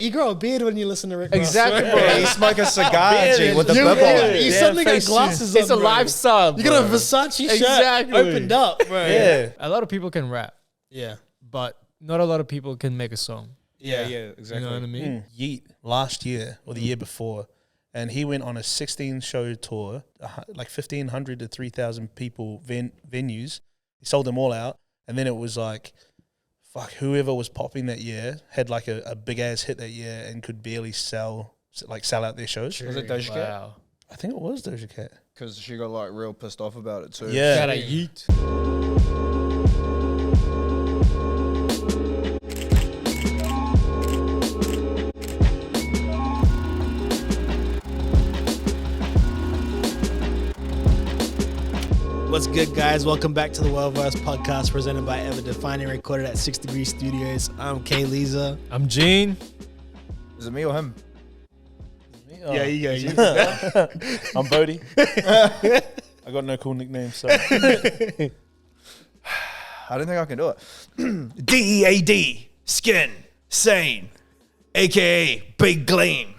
You grow a beard when you listen to Rick Ross. Exactly, bro. You smoke a cigar G, with the You, bubble on it. you suddenly got glasses on, It's a bro. lifestyle, You got a Versace shirt opened up, bro. Yeah. A lot of people can rap, Yeah. but not a lot of people can make a song. Yeah, exactly. You know what I mean? Yeet last year or the year before, and he went on a 16-show tour, like 1,500 to 3,000 people venues. He sold them all out, and then it was like, fuck, whoever was popping that year had like a big ass hit that year and could barely sell out their shows. Was it Doja Cat? Wow. I think it was Doja Cat. Because she got like real pissed off about it too. Yeah. Shout out Yeet. What's good, guys? Welcome back to the Worldverse podcast presented by Ever Defining, recorded at 6 Degree Studios. I'm Kay Leza. I'm Gene. Is it me or him? Yeah, you go. I'm Bowdy. I got no cool nicknames, so. I don't think I can do it. DEADSKINSANE, aka Big Gleam,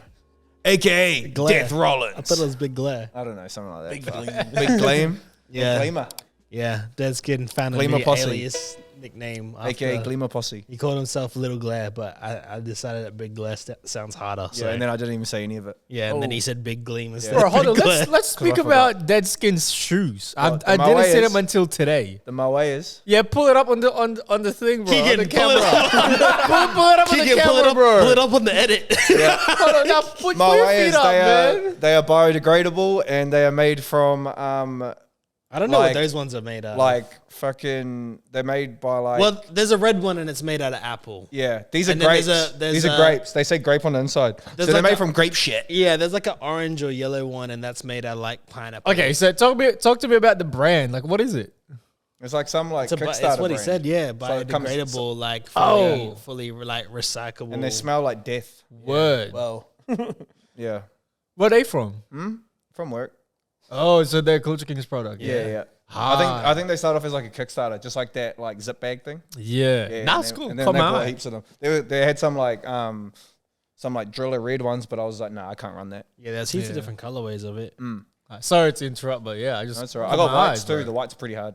aka Glare. Death Rollins. I thought it was Big Glare. I don't know, something like that. Big Gleam. Big Gleam. Yeah. Gleamer. Yeah, DEADSKIN found a Gleamer new Posse. alias nickname. AKA after- Gleamer Posse. He called himself Little Glare, but I decided that Big Glare sounds harder. So. Yeah, and then I didn't even say any of it. Yeah, and then he said Big Gleam instead Bro, of hold Big on. Glare. Let's speak I forgot. about DEADSKIN's shoes. What, I the didn't see MoEas? them until today. The MoEas. Yeah, pull it up on the thing, bro. Keegan, on the pull it camera. pull it up on the Keegan, camera, bro. pull it up on the edit. Hold on, now put your MoEas, feet up, man. they are biodegradable and they are made from I don't know Like- what those ones are made out of. like fucking. They're made by like. Well, there's a red one and it's made out of apple. yeah, these are and then grapes. there's These are a- grapes. They say grape on the inside. So There's they're like made a- from grape shit. Yeah, there's like an orange or yellow one, and that's made out of like pineapple. Okay, so talk to me about the brand. Like, what is it? It's like some like It's Kickstarter what he brand. said. Yeah, So it comes- biodegradable, like Oh. fully like recyclable. And they smell like death. Word. Well, Yeah, Where are they from? from work. Oh, so they're Culture Kings product. Yeah. Ah. I think they started off as like a Kickstarter, just like that like zip bag thing. Yeah. Yeah, That's and then- cool. And then Come they bought on. heaps of them. They had some like driller red ones, but I was like, nah, I can't run that. yeah, there's heaps of Yeah. different colorways of it. Sorry to interrupt, but yeah, I just. That's all right. I got my whites eyes, too. bro. The whites are pretty hard.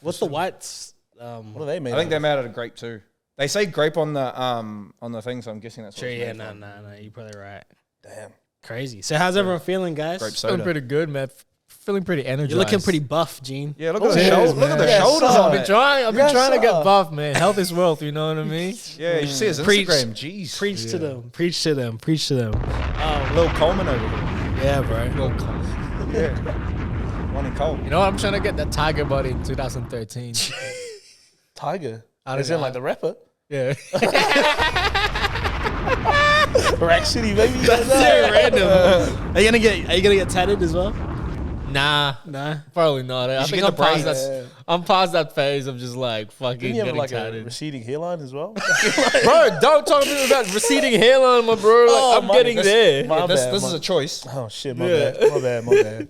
What's the whites? what are they made I think out they're of? made out of grape too. They say grape on the thing, so I'm guessing that's what Sure, it's yeah, made no, from. you're probably right. Damn. Crazy. So how's everyone feeling, guys? Grape Feeling soda. pretty good, man. Feeling pretty energized. You're looking pretty buff, Gene. Yeah, look at the Cheers, shoulders. Look at the man. shoulders I've on been it. trying. I've been Yes, trying to get sir. buff, man. Health is wealth. You know what I mean? Yeah, you should see his Preach. Instagram. Jeez. Preach to them. Preach to them. Preach to them. Lil Coleman over there. Yeah, bro. Yeah. One in Cole. You know what? I'm trying to get that Tyga body in 2013. Tiger. I don't As in know. like the rapper. Yeah. Rack City, baby. That's so random. Are you gonna get tatted as well? Nah. Nah. Probably not. I should think get I'm the past braids. that. I'm past that phase of just like fucking Didn't you have getting like a tatted. receding hairline as well? Bro, don't talk to me about receding hairline, my bro. Like, I'm my- getting this- there. my This bad, is my- a choice. Oh shit, my Yeah. bad. My bad.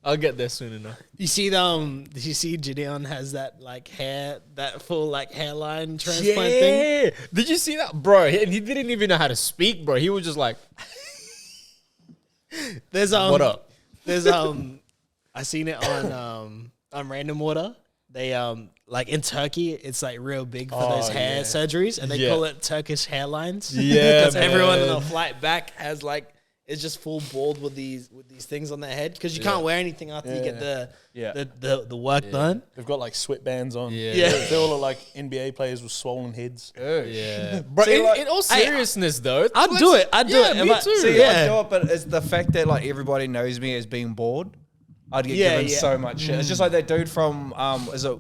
I'll get there soon enough. You see did you see Jidion has that like hair, that full like hairline transplant thing? Yeah. Did you see that, bro? He didn't even know how to speak, bro. He was just like, There's "What up?" There's I seen it on Random Water. They like in Turkey, it's like real big for those hair surgeries, and they Yeah. call it Turkish hairlines. Yeah, because everyone on man. the flight back has like it's just full bald with these things on their head because you can't wear anything after you get the work done. They've got like sweatbands on. Yeah. They all look like NBA players with swollen heads. Yeah, bro. See, like- in all seriousness, though, I'd do it. I'd do Yeah, it. me If I- too. See, Yeah. I'd do it, but it's the fact that like everybody knows me as being bored. I'd get Yeah, given yeah. so much shit. It's just like that dude from is it?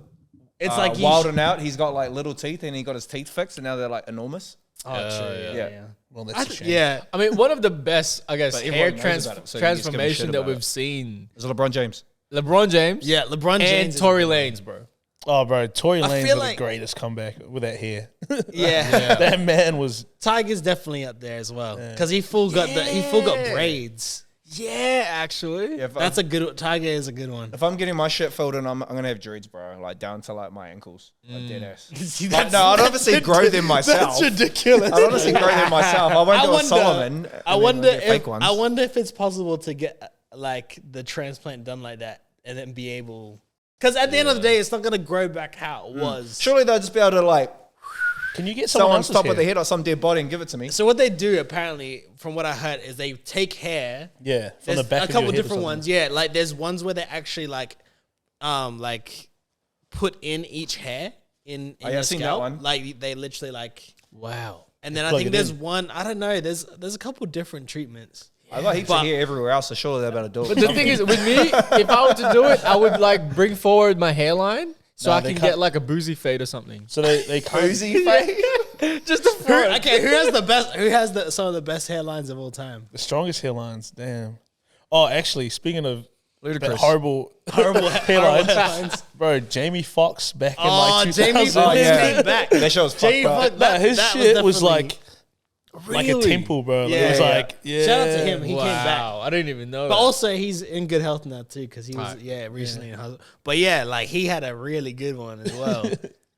It's like you Wild sh- and Out. He's got like little teeth and he got his teeth fixed and now they're like enormous. Oh, true. yeah. Well, that's a shame. Yeah. I mean, one of the best, I guess, But hair everyone knows about it, so you just give a transformation shit that about we've it. seen. Is it LeBron James? LeBron James, Yeah, LeBron James and is- Tory Lanez, bro. Oh, bro, Tory Lanez feel was like- the greatest comeback with that hair. Yeah. That man was. Tiger's definitely up there as well because he full got braids. Yeah, actually. Yeah, That's a good. Tyga is a good one. if I'm getting my shit filled in, I'm gonna have dreads, bro. Like down to like my ankles, like dead ass. See, Like, no, I'd obviously grow them myself. That's ridiculous. I'd honestly grow them myself. I won't do a Solomon. I and wonder then get if fake ones. I wonder if it's possible to get like the transplant done like that and then be able. Because at the end of the day, it's not gonna grow back how it was. Surely they'll just be able to like Can you get someone someone else's stop hair? at the head or some dead body and give it to me. So what they do apparently, from what I heard, is they take hair. Yeah, from There's the back a of couple your head or different something. ones. Yeah, like there's ones where they actually like put in each hair in yeah, your I've seen that scalp. one. Like they literally like. Wow. And then I Plug think it there's in. one. I don't know. There's a couple different treatments. I've got heaps But- of hair everywhere else, so surely they're about to do But it. the thing is, with me, if I were to do it, I would like bring forward my hairline so Nah, I they can can't- get like a boozy fade or something. So they can't. Cozy fake. Just the front. Okay, who has the best? Who has some of the best hairlines of all time? The strongest hairlines. Damn. Oh, actually, speaking of Ludicrous. horrible Horrible hairlines, hairlines. bro, Jamie Foxx back in Oh, like Jamie 2000. Foxx yeah. came back. That show's fucked Jamie up. Foxx, Nah, his that shit was definitely- like a temple, bro. Like, Yeah, it was yeah. like, yeah. Shout out to him. He came back. Wow, I didn't even know. But that. also, he's in good health now too, because he was Right. recently in hospital. But yeah, like he had a really good one as well.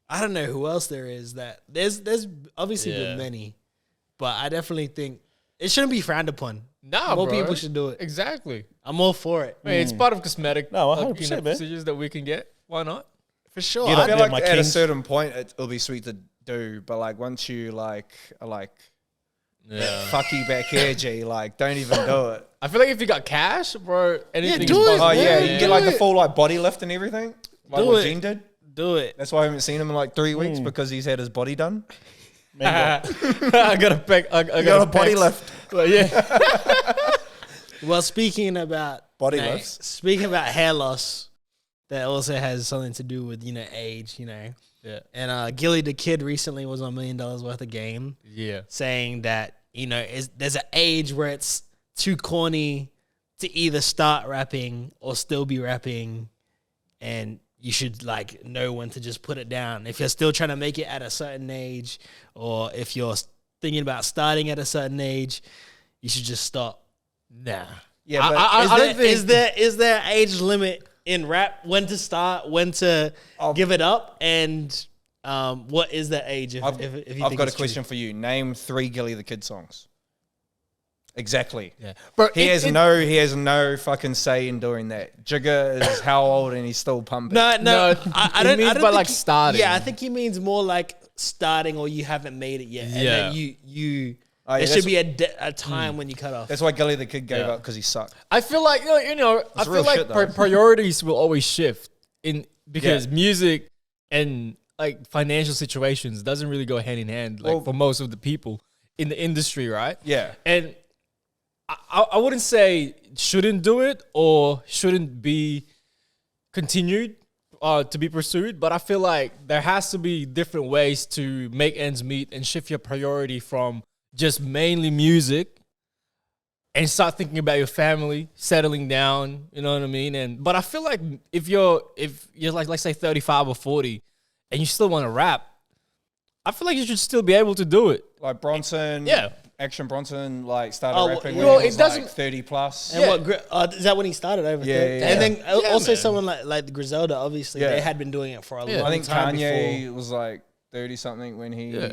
I don't know who else there is that there's obviously Yeah. been many, but I definitely think it shouldn't be frowned upon. nah, More bro. people should do it. Exactly. I'm all for it I mean, it's part of cosmetic. No, like, 100%, man. procedures that we can get. Why not? for sure. Get I up feel there, like my at a kings. certain point it'll be sweet to do, but like once you like Yeah. fucky back hair, G, like don't even do it. I feel like if you got cash, bro, anything do is it, possible. Oh yeah, you Yeah. get like Do the it. full like body lift and everything, like Do what it. Gene did. Do it. That's why I haven't seen him in like 3 weeks because he's had his body done. I got a peck. I You got a body pecs. lift. But yeah. Well, speaking about Body lifts. speaking about hair loss, that also has something to do with age. Yeah. And Gillie Da Kid recently was on $1 Million Worth of Game, Yeah. saying that there's an age where it's too corny to either start rapping or still be rapping, and you should like know when to just put it down. If you're still trying to make it at a certain age, or if you're thinking about starting at a certain age, you should just stop. Nah. Yeah, but I don't think Is there an age limit in rap? When to start? When to give it up? And what is that age? If you I've think got a it's true? question for you. Name 3 Gillie Da Kid songs. Exactly. Yeah. Bro, He has no fucking say in doing that. Jigga is how old and he's still pumping. No, No, I he don't. means I don't by, think like, starting. Yeah, I think he means more like starting, or you haven't made it yet. And Yeah. then you. Oh, yeah, there should that's- be a time when you cut off. That's why Gillie Da Kid gave Yeah. up because he sucked. I feel like I feel real like shit, though. priorities will always shift because music and like financial situations doesn't really go hand in hand like Well- for most of the people in the industry, right? Yeah. And I wouldn't say shouldn't do it or shouldn't be continued to be pursued, but I feel like there has to be different ways to make ends meet and shift your priority from just mainly music and start thinking about your family, settling down, you know what I mean? But I feel like if you're like, let's say 35 or 40 and you still want to rap, I feel like you should still be able to do it. Like Bronson. Yeah. Action Bronson started Oh, rapping well, when he it was doesn't- like 30 plus. And Yeah. what is that when he started over? Yeah, 30? yeah, And yeah. then also man. someone like Griselda, obviously Yeah. they had been doing it for a Yeah. long I think time Kanye before. was like 30 something when he Yeah.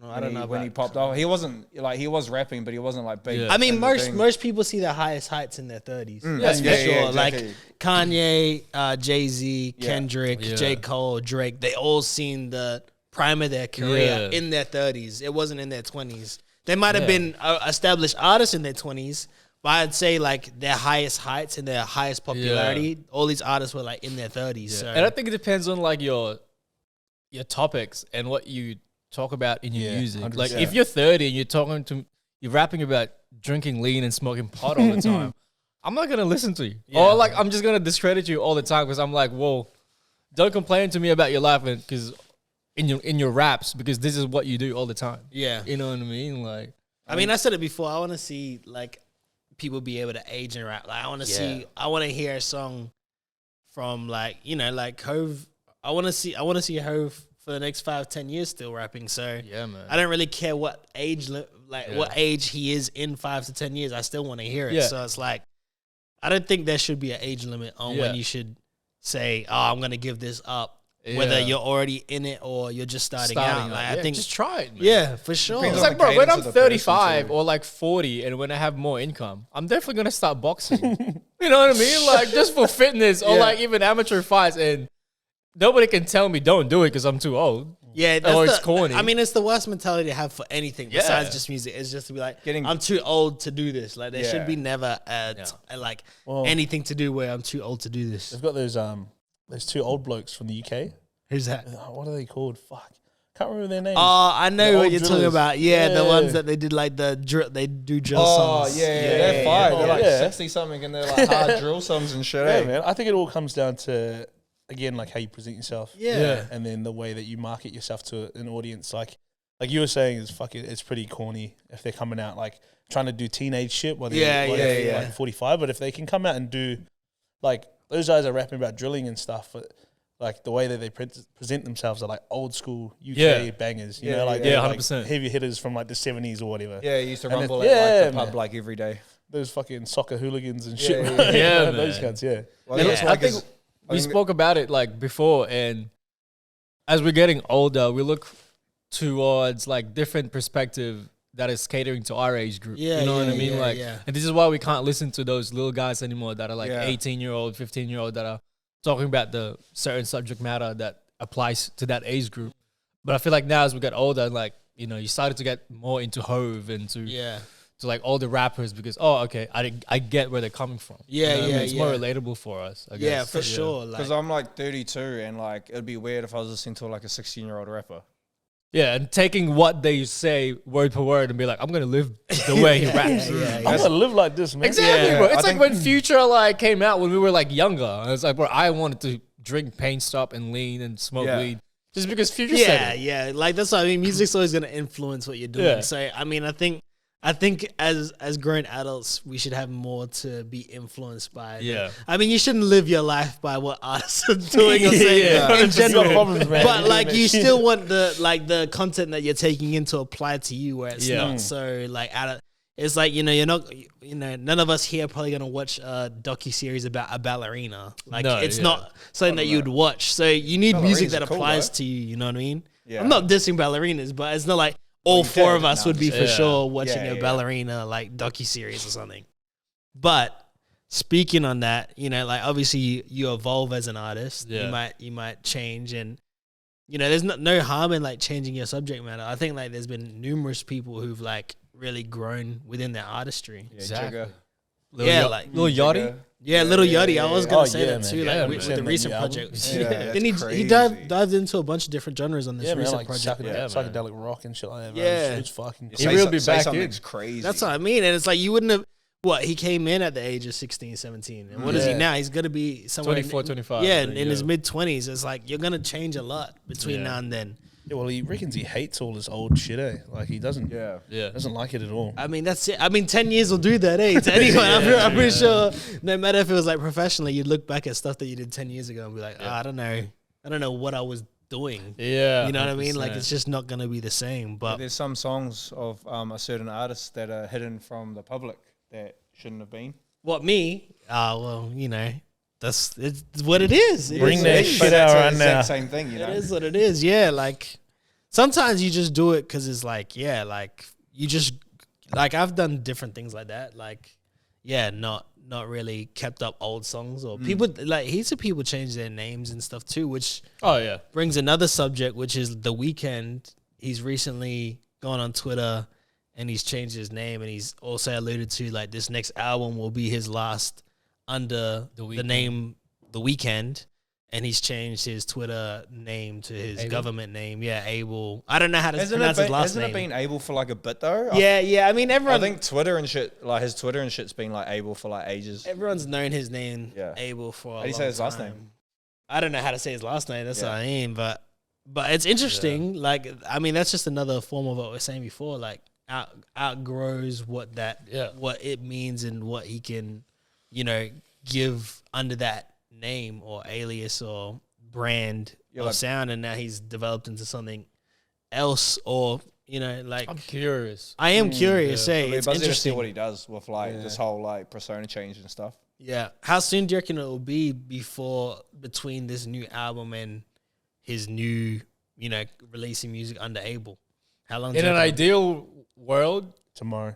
I don't know when he about- popped off. He wasn't like he was rapping, but he wasn't like big. Yeah. I mean, in the thing. most people see their highest heights in their 30s. Mm. That's Yeah, for yeah, sure. Like exactly. Kanye, Jay-Z, Yeah. Kendrick, Yeah. J. Cole, Drake, they all seen the prime of their career Yeah. in their 30s. It wasn't in their 20s. They might have been established artists in their 20s, but I'd say like their highest heights and their highest popularity, all these artists were like in their 30s. So. And I think it depends on like your topics and what you talk about in your Yeah, music. 100%. Like if you're 30 and you're rapping about drinking lean and smoking pot all the time, I'm not gonna listen to you. Or like I'm just gonna discredit you all the time because I'm like, whoa, don't complain to me about your life because in your raps because this is what you do all the time. Yeah. You know what I mean? Like I mean, I said it before. I want to see like people be able to age and rap. Like I want to I want to hear a song from like like Hove. I want to see Hove for the next 5-10 years still rapping. So yeah, man. I don't really care what age what age he is in 5 to 10 years. I still want to hear it. Yeah. So it's like I don't think there should be an age limit on when you should say, "Oh, I'm gonna give this up." Whether you're already in it or you're just starting out. Like, I think just try it, man. Yeah, for sure. Depends It's on like, the bro, when cadence I'm of the person 35 too. or like 40 and when I have more income, I'm definitely going to start boxing. You know what I mean? Like, just for fitness or like even amateur fights. And nobody can tell me don't do it because I'm too old. Yeah, it's corny. I mean, it's the worst mentality to have for anything besides just music. It's just to be like, I'm too old to do this. Like, there should be never anything to do where I'm too old to do this. They've got those two old blokes from the UK. Who's that? What are they called? Fuck. Can't remember their names. Oh, I know The what old you're talking drillers. about. Yeah, the Yeah. ones that they did like they do drill Oh, songs. yeah, they're fire. They're like Yeah. 60 something and they're like hard drill songs and shit. Yeah, eh? man. I think it all comes down to, again, like how you present yourself. Yeah. And then the way that you market yourself to an audience. Like you were saying, it's pretty corny if they're coming out like trying to do teenage shit while they're like 45. But if they can come out and do, like, those guys are rapping about drilling and stuff, but like the way that they present themselves are like old school UK bangers, you know, like 100%. like heavy hitters from like the 70s or whatever. Yeah, you used to And rumble it- at like yeah, the pub man. like every day. Those fucking soccer hooligans and shit. Yeah, right? yeah, Those man. cunts, yeah. Well, And that's I why, think 'cause we I think- spoke about it like before, and as we're getting older, we look towards like different perspective that is catering to our age group. Yeah, you know what I yeah, mean? yeah, Like, yeah. and this is why we can't listen to those little guys anymore that are like Yeah. 18-year-old, 15-year-old that are talking about the certain subject matter that applies to that age group. But I feel like now as we get older, like, you know, you started to get more into Hove and to like all the rappers because okay, I get where they're coming from. Yeah, You know what I mean? yeah, It's more relatable for us, I guess. Yeah, for sure. Like, Because I'm like 32 and like it'd be weird if I was listening to like a 16-year-old rapper. Yeah, and taking what they say word per word and be like, I'm gonna live the way he raps. I'm gonna live like this, man. Exactly, Yeah, bro. I It's like think- when Future like came out when we were like younger. And it's like, bro, I wanted to drink Pain Stop and lean and smoke Yeah. weed just because Future said yeah, it. yeah. Like that's what I mean. Music's always gonna influence what you're doing. Yeah. So I mean, I think as grown adults, we should have more to be influenced by. Yeah. I mean, you shouldn't live your life by what artists are doing or saying Yeah. in general. problems, man. But like, Doing you that shit. still want the content that you're taking in to apply to you, where it's Yeah. not so like out of. It's like, you're not, none of us here are probably gonna watch a docu-series about a ballerina. Like, No, it's yeah. not something that you'd watch. So you need music Ballerinas that are cool, applies though. to you. You know what I mean? Yeah. I'm not dissing ballerinas, but it's not like all you four did. of us No, would be I'm for just- sure watching Yeah, a yeah. ballerina like docu-series or something. But speaking on that, like obviously you evolve as an artist. Yeah. You might change, and there's no harm in like changing your subject matter. I think like there's been numerous people who've like really grown within their artistry. Yeah, Exactly. Jigga. Yeah, like Lil Yachty. Jigga. Yeah, Little Yachty. I was gonna Oh, say yeah, that man. too. Yeah, Like man. with Send the that recent new album. project. Yeah, then that's he crazy. dived into a bunch of different genres on this Yeah, man, recent like project. psychedelic rock and shit like that. Yeah. Man. It's fucking. You He say will so- be say back something's in. crazy. That's what I mean. And it's like you wouldn't have. What, he came in at the age of 16, 17. And what is he Yeah. now? He's going to be somewhere 24, in, 25, Yeah, I think, in his yeah. mid-20s. It's like you're going to change a lot between Yeah. now and then. Yeah, well, he reckons he hates all this old shit, eh? Like he doesn't. Yeah. Yeah. Doesn't like it at all. I mean, that's it. I mean, 10 years will do that, eh? To anyone. I'm pretty sure no matter if it was like professionally, you'd look back at stuff that you did 10 years ago and be like, I don't know. I don't know what I was doing. Yeah. You know what I mean? Like, 100%. it's just not going to be the same. But There's some songs of a certain artist that are hidden from the public that shouldn't have been. what, me? Well, it's what it is. It Bring is that what it is. shit But that's out the right exact now. same thing, you know. It is what it is. Yeah, like sometimes you just do it because it's like, yeah, like you just like I've done different things like that. Like, yeah, not really kept up old songs or people like heaps of people change their names and stuff too, which Oh yeah. brings another subject, which is The Weeknd. He's recently gone on Twitter and he's changed his name, and he's also alluded to like this next album will be his last under the Weeknd. name The Weeknd, and he's changed his Twitter name to his Abel? government name. Yeah, Abel. I don't know how to Hasn't pronounce it his been, last hasn't name. it been able for like a bit though? Yeah. I mean, I everyone. think Twitter and shit, like his Twitter and shit's been like able for like ages. Everyone's known his name, Yeah. Abel, for a How do you long say his last time. name? I don't know how to say his last name. That's Yeah. what I mean. But it's interesting. Like, I mean, that's just another form of what we were saying before. Like, outgrows what it means and what he can, give under that name or alias or brand or like- sound. And now he's developed into something else, or like I'm curious. I am curious. It'll Hey, be it's buzzing to see interesting. what he does with like this whole like persona change and stuff. Yeah. How soon do you reckon it will be between this new album and his new, releasing music under Abel? How long? In an ideal world, Tomorrow.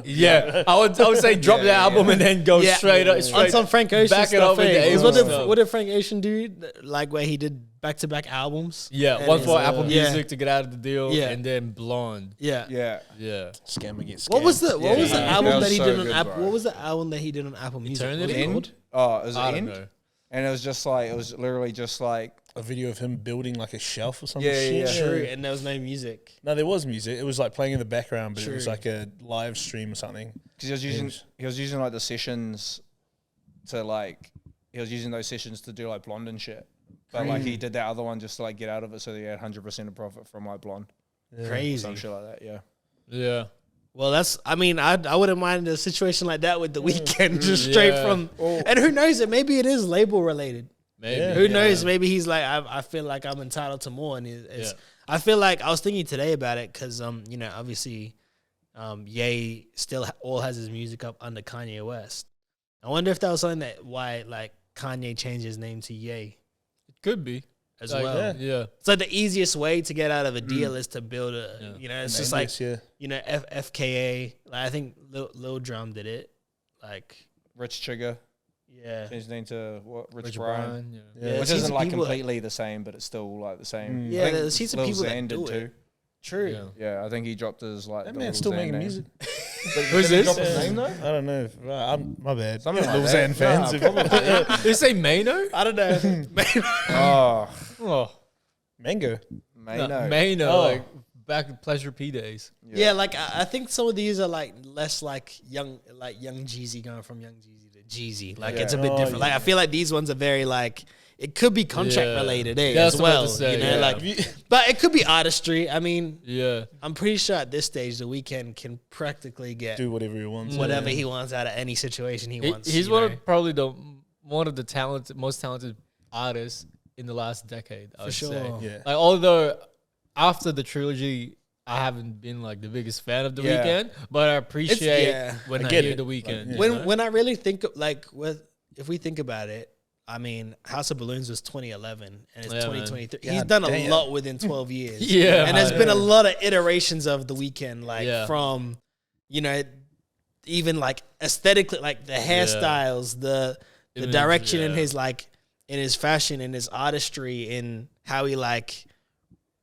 yeah, I would say drop the album and then go straight up. On some Frank Ocean back it stuff. up with the Hey, Abel what stuff. did Frank Ocean do? Like where he did back-to-back albums? Yeah, And one it's, for Apple yeah. Music to get out of the deal, Yeah. and then Blonde. Yeah. Yeah. Yeah, Scam against scam. What was the album That was that he so did on good, Apple? bro. What was the album that he did on Apple Music? What was Eternity? it called? Oh, it was I don't End? know. And it was just like, it was literally just like, a video of him building like a shelf or something? Yeah, yeah, shit? yeah. True, and there was no music. No, there was music. It was like playing in the background, but it was True. like a live stream or something. because he was using like the sessions to like, he was using those sessions to do like Blonde and shit. But like he did that other one just to like get out of it, so he had 100% of profit from like Blonde. Crazy. Some shit like that, yeah. Yeah, Well, I wouldn't mind a situation like that with the Weeknd, just straight Yeah. from. And who knows? Maybe it is label related. maybe. Yeah. Who knows? Maybe he's like, I feel like I'm entitled to more, and it's. I feel like I was thinking today about it because obviously, Ye still all has his music up under Kanye West. I wonder if that was something why like Kanye changed his name to Ye It could be as like, well. Yeah, It's like the easiest way to get out of a deal is to build a. It's just like FKA. Like I think Lil Drum did it. Like Rich Chigga yeah. changed his name to what? Rich, Rich Brian. Brian. Yeah. Yeah, Which there's isn't heaps of like people completely the same, but it's still like the same. Yeah, I think there's heaps of Lil people that Xan do did it. too. True. Yeah. Yeah, I think he dropped his like. That the man's Lil still Xan making name. music. Who's this? Drop his name though? I don't know. Right, my bad. Something like Lil that. Xan fans. Nah, Did you say Mano? I don't know. Oh, Oh, Mango. Mano. Mano, Oh. like back in Pleasure P days. Yeah, like I think some of these are like less like young Jeezy going from young Jeezy to Jeezy. Like it's a bit Oh, different. Like I feel like these ones are very like it could be contract Yeah. related Yeah, as that's what I well. was about to say, yeah. Like but it could be artistry. I mean, Yeah, I'm pretty sure at this stage the Weeknd can practically get Do whatever he wants. whatever he wants out of any situation he wants. he's you one know? of probably one of the most talented artists in the last decade. I would sure. say. Yeah. Like although after the trilogy, I haven't been like the biggest fan of the Yeah. Weeknd, but I appreciate yeah. when I I, get hear it. the Weeknd. Like, you know? When I really think like if we think about it, I mean, House of Balloons was 2011 and it's Yeah, man. 2023. God He's done a damn. lot within 12 years. Yeah, And there's man. been a lot of iterations of the Weeknd, like Yeah. from, even like aesthetically, like the hairstyles, the Image, direction in yeah. his like, in his fashion, in his artistry, in how he like,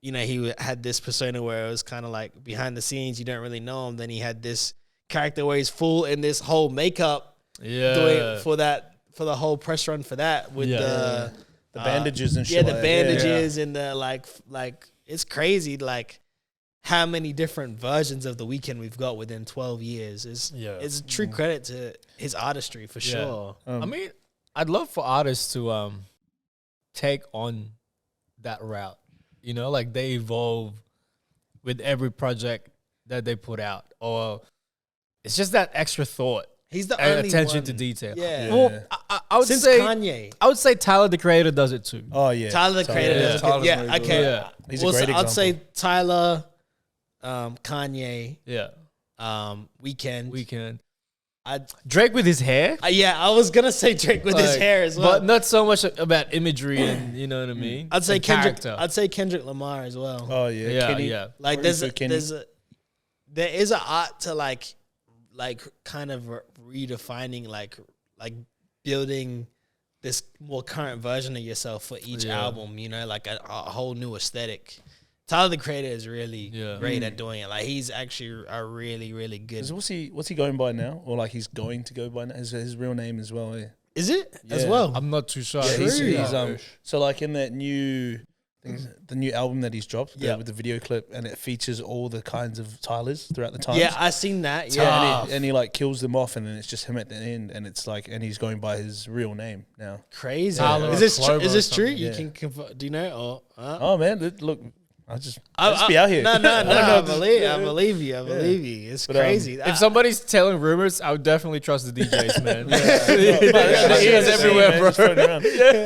he had this persona where it was kind of like behind the scenes, you don't really know him. Then he had this character where he's full in this whole makeup yeah, doing for the whole press run for that with Yeah. The bandages and shit. yeah, the like that. bandages and the like it's crazy like how many different versions of the Weeknd we've got within 12 years is it's a true credit to his artistry for Yeah. sure. I mean, I'd love for artists to take on that route. Like they evolve with every project that they put out, or it's just that extra thought He's the and only attention one. to detail. Yeah. Yeah. Well, I would Since say Kanye. I would say Tyler the Creator does it too. Oh yeah. Tyler the Creator. yeah. does it. Tyler's Yeah, really good. okay. Yeah. He's a Well, great so I'd example. say Tyler, Kanye, Yeah, Weeknd. Weeknd. I'd Drake with his hair. yeah, I was gonna say Drake with his Like, hair as well. but not so much about imagery and you know what I mean. I'd say And Kendrick. character. I'd say Kendrick Lamar as well. Oh yeah. yeah, Kenny. yeah. Like Or there's Info Kenny. there is an art to like kind of redefining like building this more current version of yourself for each Yeah. album. Like a whole new aesthetic. Tyler the Creator is really Yeah. great at doing it. Like he's actually a really really good. What's he going by now? Or like he's going to go by now? His real name as well. Yeah. Is it as Yeah. well? I'm not too sure. Yeah, True. so like in that the new album that he's dropped, Yeah. with the video clip, and it features all the kinds of Tylers throughout the times. Yeah, I seen that. Yeah, Yeah, and he like kills them off, and then it's just him at the end, and it's like, and he's going by his real name now. crazy. Tyler Is this Clover is or this true? something. You Yeah. can confirm. Do you know? Or Oh man, look, I just be out here. No. I believe you. It's crazy. If somebody's telling rumors, I would definitely trust the DJs, man. They ears everywhere, bro.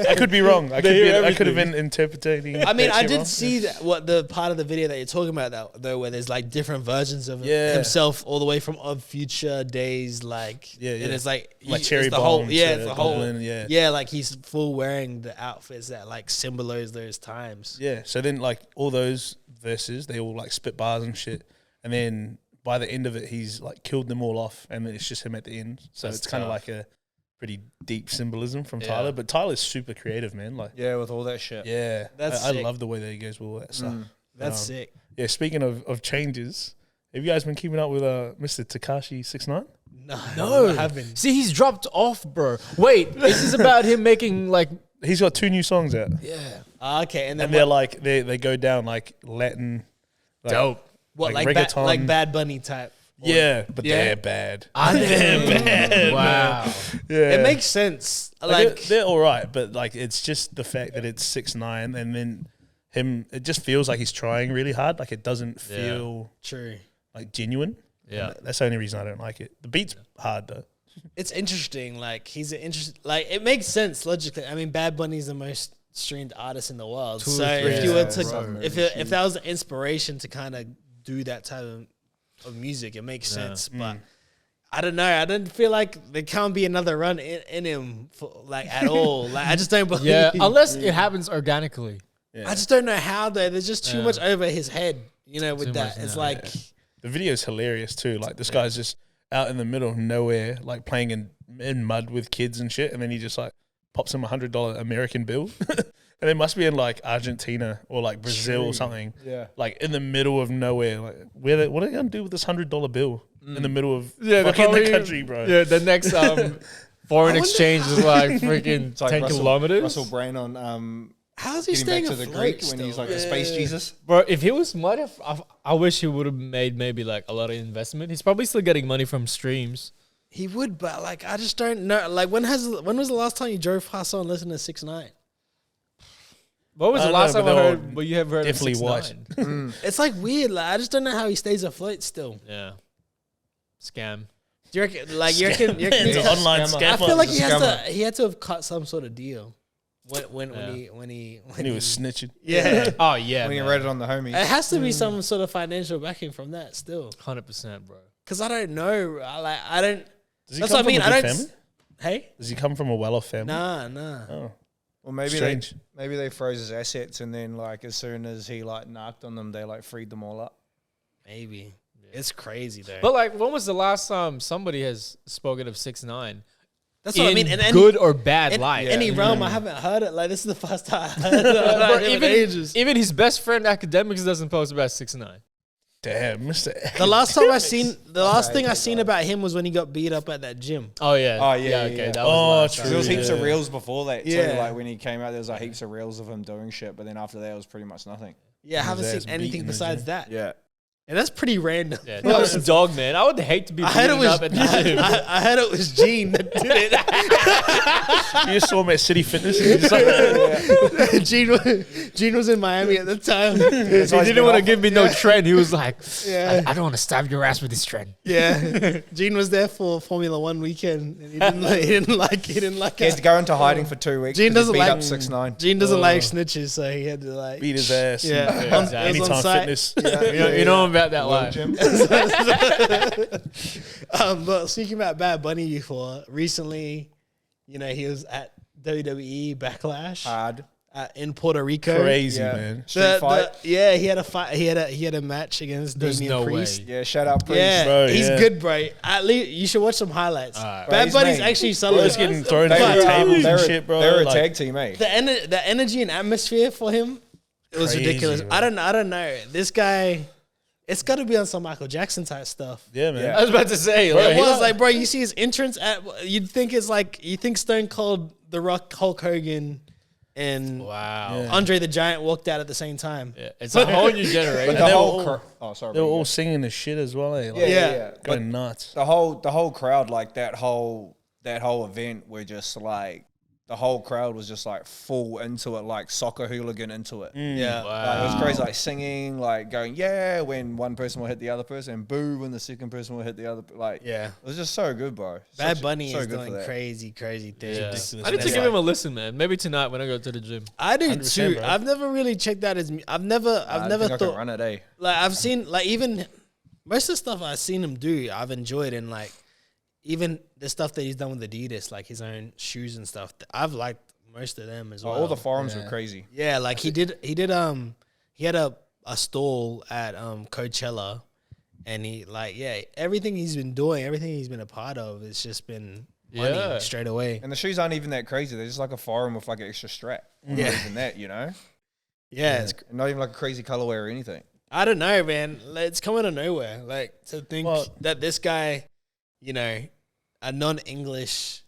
I could be wrong. I could have been interpreting. I mean, I did see that, what the part of the video that you're talking about though, where there's like different versions of himself, all the way from Of Future days, like and it's like Cherry the Bomb. whole, it's the whole, yeah, like he's full wearing the outfits that like symbolize those times. Yeah. So then, like all those verses, they all like spit bars and shit, and then by the end of it, he's like killed them all off, and then it's just him at the end. So it's kind of like a pretty deep symbolism from Tyler. But Tyler's super creative, man. Like with all that shit. Yeah, That's I sick. love the way that he goes with all that stuff. That's sick. Yeah. Speaking of changes, have you guys been keeping up with Mr. Tekashi 6ix9ine? No, I haven't. See, he's dropped off, bro. Wait, is this about him making like? He's got 2 new songs out. Yeah. Okay, and then they're like they go down like Latin, like, Dope. what like like reggaeton. like Bad Bunny type. Yeah, but they're bad. They're bad. Wow. Yeah, It makes sense. like they're all right, but like it's just the fact that it's 6ix9ine, and then him. It just feels like he's trying really hard. Like it doesn't feel True. like genuine. Yeah. And that's the only reason I don't like it. The beat's hard though. It's interesting. Like he's an interest. Like it makes sense logically. I mean, Bad Bunny's the most streamed artist in the world. So if you were to, if that was the inspiration to kind of do that type of music, it makes sense. But I don't know. I don't feel like there can't be another run in him for, like at all. Like I just don't believe. Yeah, unless it happens organically. Yeah. I just don't know how though. There's just too much over his head. You know, with Too that, much it's now, like. The video's hilarious too. Like this guy's just out in the middle of nowhere, like playing in mud with kids and shit, and then he just like pops him $100 American bill, and it must be in like Argentina or like Brazil or something. Yeah. Like in the middle of nowhere. Like what are they gonna do with this $100 bill in the middle of they're fucking probably- the country, bro? Yeah, the next foreign exchange is like freaking It's like 10 Russell, kilometers. Russell Brand on How's he getting staying back to the afloat Greek when still? he's like the space Jesus. Bro, if he was money, I wish he would have made maybe like a lot of investment. He's probably still getting money from streams. He would, but like I just don't know. Like when was the last time you drove past someone listening to 6ix9ine? What was I the don't last know, time I but they heard? were Well, you have heard definitely of white. 6ix9ine. It's like weird. Like I just don't know how he stays afloat still. Yeah, scam. Do you reckon? Like you reckon? It's an online scam. I feel like He's a he had to have cut some sort of deal when he when he was snitching. yeah. Oh yeah, When you read it on the homie. It has to be some sort of financial backing from that still, 100%, bro. because I don't know. I don't. Does he That's come what I mean. from a I good don't. family? Hey, Does he come from a well-off family? nah. Oh, Well, maybe strange. they froze his assets, and then like as soon as he like knocked on them, they like freed them all up. Maybe it's crazy though. But like, when was the last time somebody has spoken of 6ix9ine? That's what I mean. In And good or bad in light. any realm, I haven't heard it. Like this is the first time I heard it. Bro, Like, in ages. even his best friend Academics doesn't post about 6ix9ine. Damn, Mr. The last time I seen, the last thing I seen about him was when he got beat up at that gym. Oh yeah. Oh, yeah, Okay, yeah. that was the last true. time. There was heaps of Yeah. reels before that too. Yeah. Like when he came out, there was like heaps of reels of him doing shit, but then after that, it was pretty much nothing. Yeah, I haven't ass seen anything beaten the besides gym. that. Yeah. And that's pretty random. Yeah, that was a dog, man. I would hate to be I heard it beaten was. up at the gym. I heard it was Gene that did it. You just saw him at City Fitness. And you just like, Gene was in Miami at the time. He didn't want to give me no trend. He was like, Yeah. I don't want to stab your ass with this trend. Yeah, Gene was there for Formula One weekend, and he didn't like He had to go into hiding for 2 weeks. Gene 'cause he doesn't beat like- up 6ix9ine. Gene doesn't like snitches, so he had to like beat his ass. Yeah, And, Yeah, exactly. It was on Anytime site. Fitness. You know about that life. Jim. But speaking about Bad Bunny before, recently, you know, he was at WWE Backlash Hard. in Puerto Rico. Crazy, Yeah. man. Street fight. Yeah, he had a fight. He had a match against There's Damian no Priest. way. Yeah, shout out Priest. Yeah, Bro, he's yeah. good, bro. At least you should watch some highlights. Alright. Bro, Bad he's Bunny's mean. actually Bro's solid. getting thrown They over were, tables they and were- shit, bro. They were a Like, tag team, eh? The energy and atmosphere for him, it was Crazy, ridiculous. bro. I don't know. This guy, it's got to be on some Michael Jackson type stuff. Yeah, man. Yeah. I was about to say, It like, was like, bro, you see his entrance at, you'd think it's like, you think Stone Cold, The Rock, Hulk Hogan, and wow. Yeah. Andre the Giant walked out at the same time. Yeah, it's a whole new But generation. the they whole were all- sorry. They were bro, you all go. singing the shit as well. Eh? Like, Yeah. going nuts. The whole crowd, like that whole event, were just like the whole crowd was just like full into it, like soccer hooligan into it. Yeah. Like, it was crazy, like singing, like going, yeah, when one person will hit the other person, and boo when the second person will hit the other. Like, Yeah. it was just so good, bro. Bad Bunny so is good for doing that. crazy things. Yeah. I need to give him a listen, man. Maybe tonight when I go to the gym. I do 100%, too. bro. I've never really checked out his. I've never I think I can thought run it, eh? like I've seen like even most of the stuff I've seen him do. I've enjoyed and like even the stuff that he's done with Adidas, like his own shoes and stuff. I've liked most of them as well. All the forums were crazy. Yeah, like he had a stall at Coachella, and he like everything he's been doing, everything he's been a part of, it's just been money straight away. And the shoes aren't even that crazy. They're just like a forum with like an extra strap. Yeah. Not even that, you know? Yeah, it's Not even like a crazy colorway or anything. I don't know, man. Like, it's coming out of nowhere. Like to think that this guy, you know, a non-English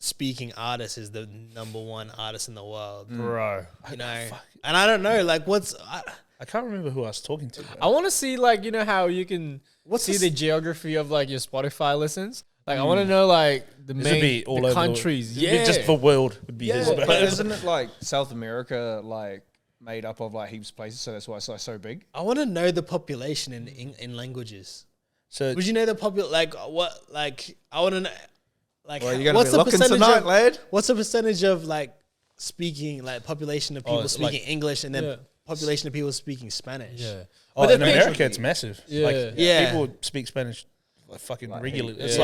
speaking artist is the #1 artist in the world, Bro. you know. And I don't know, like, I can't remember who I was talking to. I want to see, like, you know how you can What's see this- the geography of, like, your Spotify listens? Like, I want to know, like, the This would be all the over countries. the world. Just the world would be his. But isn't it like South America, like made up of like heaps of places? So that's why it's like so big. I want to know the population in languages. So Would you know the like what, like, I want to know, like, Well, you're gonna what's be the looking percentage tonight, of, lad. what's the percentage of, like, speaking, like, population of people it's speaking like- English and then Yeah. population of people speaking Spanish? Yeah. But the in thing- America, it's massive. Yeah. Like, Yeah. people speak Spanish like fucking regularly. It's Yeah.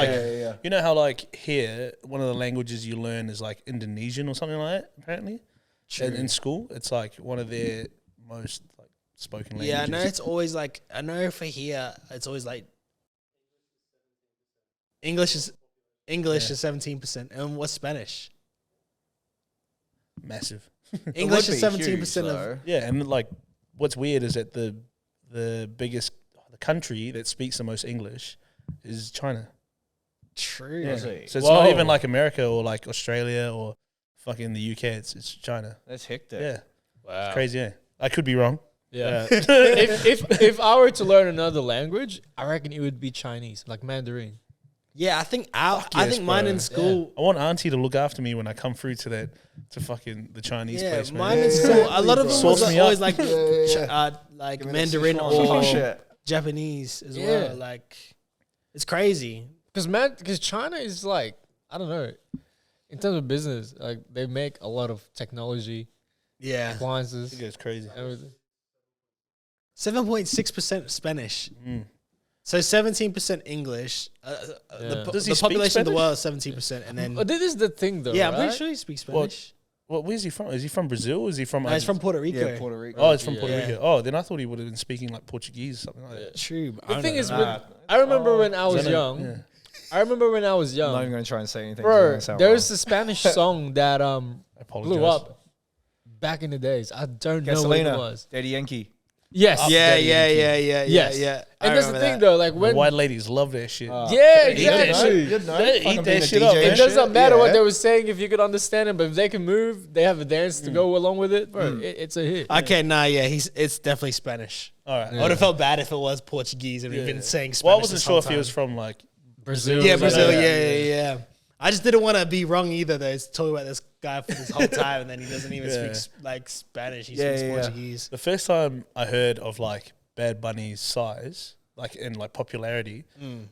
like you know how like here one of the languages you learn is like Indonesian or something like that. Apparently, in school, it's like one of their most like spoken languages. Yeah, I know it's always like, I know for here, it's always like English is 17%. And what's Spanish? massive. English is It would be 17% huge, of. though. Yeah, and like what's weird is that the biggest the country that speaks the most English is China. True. Yeah. Is it? So it's not Whoa. even like America or like Australia or fucking the UK. It's China. That's hectic. Yeah, Wow. crazy. Yeah, I could be wrong. Yeah. if I were to learn another language, I reckon it would be Chinese, like Mandarin. Yeah, I think Yes, mine bro. in school. I want Auntie to look after me when I come through to fucking the Chinese Yeah, place, man. mine in school. A lot of them Source was me always up. like Give me that Mandarin Sichuan or shit. Japanese as Yeah. well. Like, it's crazy. Because China is like, I don't know, in terms of business, like they make a lot of technology, Yeah, appliances, It goes crazy. everything. 7.6% Spanish. Mm. So 17% English. Yeah. Does he The speak population of the Spanish? world is 17%, and then But this is the thing, though. yeah, I'm right? pretty sure he speaks Spanish. Well, where's he from? Is he from Brazil? Is he from? No, he's from Puerto Rico. Yeah, Puerto Rico. Oh, he's from Yeah. Puerto Yeah. Rico. Oh, then I thought he would have been speaking like Portuguese, or something like that. True. but I The don't thing know. is, I remember when I was young. Yeah. I remember when I was I'm not young, even gonna try and say anything. bro. It's gonna sound There's wrong. a Spanish song that I apologize. blew up back in the days. I don't know what it Gasolina, was. Daddy Yankee. Yes. Yeah, Daddy yeah, Yankee. yeah, yeah, Yes. yeah. And I that's the remember thing, that. though. Like The when, white ladies love that shit. yeah, Eat that exactly. shit. You'd know. They eat Fucking that being a shit DJ up, and man. It doesn't shit. matter what Yeah. they were saying if you could understand it, but if they can move, they have a dance to go along with it, bro. It's a hit. Okay, nah, yeah, it's definitely Spanish. All right. I would have felt bad if it was Portuguese and we've been saying Spanish. Well, I wasn't this sure whole if he was time. from like. Brazil. Yeah, Brazil. Yeah. Yeah. I just didn't want to be wrong either. Though, it's talking about this guy for this whole time, and then he doesn't even Yeah. speak like Spanish. He Yeah, speaks yeah, yeah. Portuguese. The first time I heard of like Bad Bunny's size, like in like popularity,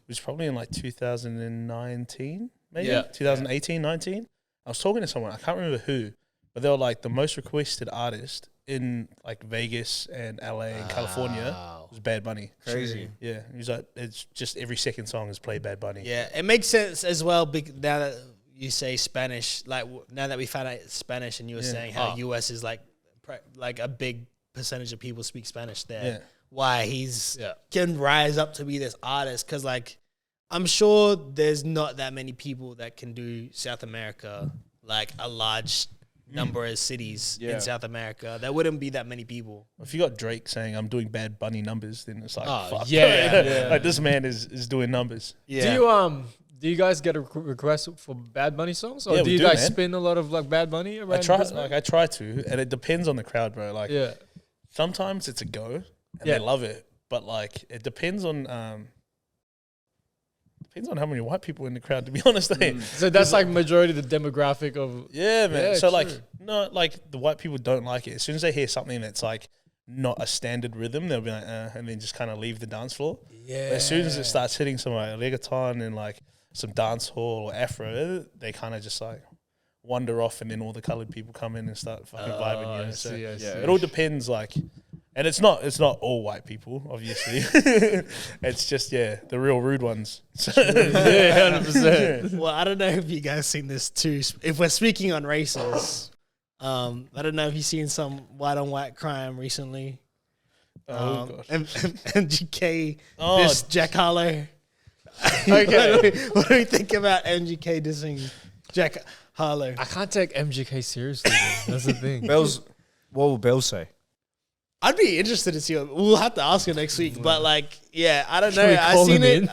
was probably in like 2019, maybe Yeah. 2018, 19. I was talking to someone, I can't remember who, but they were like the most requested artist in like Vegas and LA and California was Bad Bunny. Crazy. Yeah, he was like, it's just every second song is play Bad Bunny. Yeah, it makes sense as well. Now that you say Spanish, like now that we found out it's Spanish, and you were saying how US is like a big percentage of people speak Spanish there. Yeah. Why he's can rise up to be this artist? Because like I'm sure there's not that many people that can do South America, like a large number of cities in South America. There wouldn't be that many people. If you got Drake saying I'm doing Bad Bunny numbers, then it's like, fuck. yeah. Like this man is doing numbers. Yeah. Do you guys get a request for Bad Bunny songs, or Yeah, do we you do, guys man. spin a lot of like Bad Bunny around? I try to, and it depends on the crowd, bro. Like, Yeah. sometimes it's a go, and they love it, but like it depends on depends on how many white people in the crowd, to be honest. So that's like majority of the demographic of. Yeah, man. Yeah, so true. like, no, like the white people don't like it. As soon as they hear something that's like not a standard rhythm, they'll be like, and then just kind of leave the dance floor. Yeah. But as soon as it starts hitting some like reggaeton and like some dance hall or Afro, they kind of just like wander off, and then all the colored people come in and start fucking vibing. You know? I So see, I see. it all depends, like, and it's not all white people, obviously. It's just the real rude ones. Yeah, 100%. Well, I don't know if you guys seen this too. If we're speaking on races, I don't know if you've seen some white on white crime recently. Oh gosh. MGK, Oh, this Jack Harlow. Okay. What do we think about MGK dissing Jack Harlow? I can't take MGK seriously, though. That's the thing. What will Bill say? I'd be interested to see. We'll have to ask her next week. But like, yeah, I don't know. Should we I call seen him it.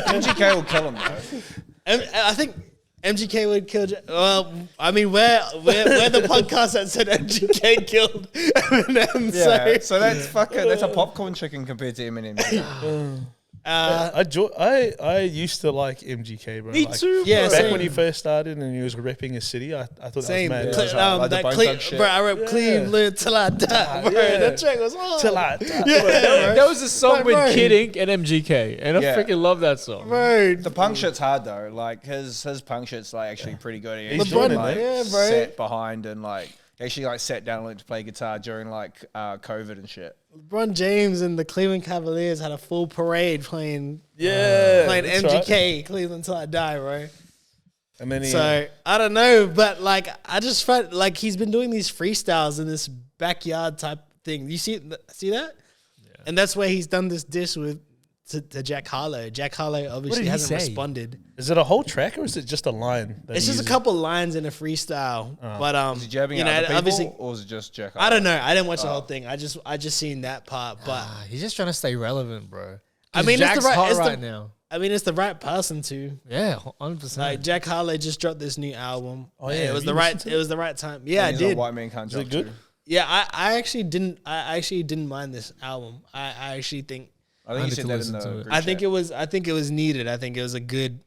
MGK will kill him though. I think MGK would kill. Well, I mean, we're the podcast that said MGK killed Eminem. Yeah, So, so that's fucking that's a popcorn chicken compared to Eminem. I used to like MGK, bro. Me Like, too. yeah, Back same. when he first started and he was ripping his city, I thought that Same. was mad. Yeah. Like the That Bone Cle- Thugs shit. bro, I rep Cleveland till I die, bro. yeah. That track was hard. Till I die. Yeah, There was a song Like, with bro. Kid Ink and MGK, and I Yeah. freaking love that song. bro. The punk shit's hard though. Like his punk shit's like actually pretty good. He He's actually, doing it, like, yeah, bro. sat behind and like actually like sat down and learned to play guitar during like COVID and shit. LeBron James and the Cleveland Cavaliers had a full parade playing That's MGK, right. Cleveland till I die, bro. And then he, So I don't know, but like I just felt like he's been doing these freestyles in this backyard type thing. You see that? Yeah. And that's where he's done this diss with to Jack Harlow. Jack Harlow obviously did he hasn't say? responded. is it a whole track or is it just a line? that It's he just a uses? couple lines in a freestyle, but Is he jabbing you at know, other people, obviously or is it just Jack? I don't know. I didn't watch the whole thing. I just seen that part, but He's just trying to stay relevant, bro. I mean, Jack's it's the right, hot it's right the, now. I mean, it's the right person to. Yeah, 100%. Like Jack Harlow just dropped this new album. Oh, yeah. it was Have the you right. listened to It was the right time. Yeah, I He's did. a white man can't Is it jump good? too. Yeah, I actually didn't. I actually didn't mind this album. I actually think. I think you need said to that in listen the. to it. group I think chat. it was. I think it was needed. I think it was a good.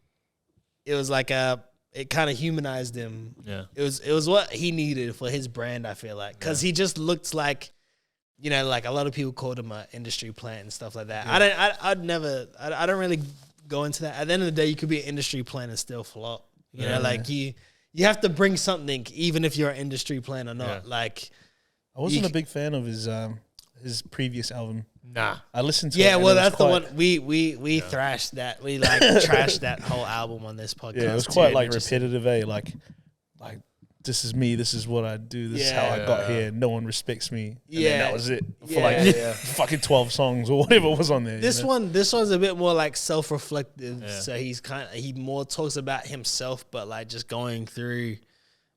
It was like a. It kind of humanized him. Yeah. It was what he needed for his brand. I feel like because he just looked like, you know, like a lot of people called him an industry plant and stuff like that. I'd never. I don't really go into that. At the end of the day, you could be an industry plant and still flop. You know, like you have to bring something, even if you're an industry plant or not. Yeah. Like, I wasn't a big fan of his previous album. Nah. I listened to it. yeah, and well, it was that's the quite- one we thrashed that. We like trashed that whole album on this podcast. Yeah, it was too, quite and like it just- repetitive, like this is me, this is what I do, this is how I got here. No one respects me. And then Yeah. that was it for Yeah. like Yeah. fucking 12 songs or whatever was on there. This you know? one's a bit more like self-reflective. So he more talks about himself, but like just going through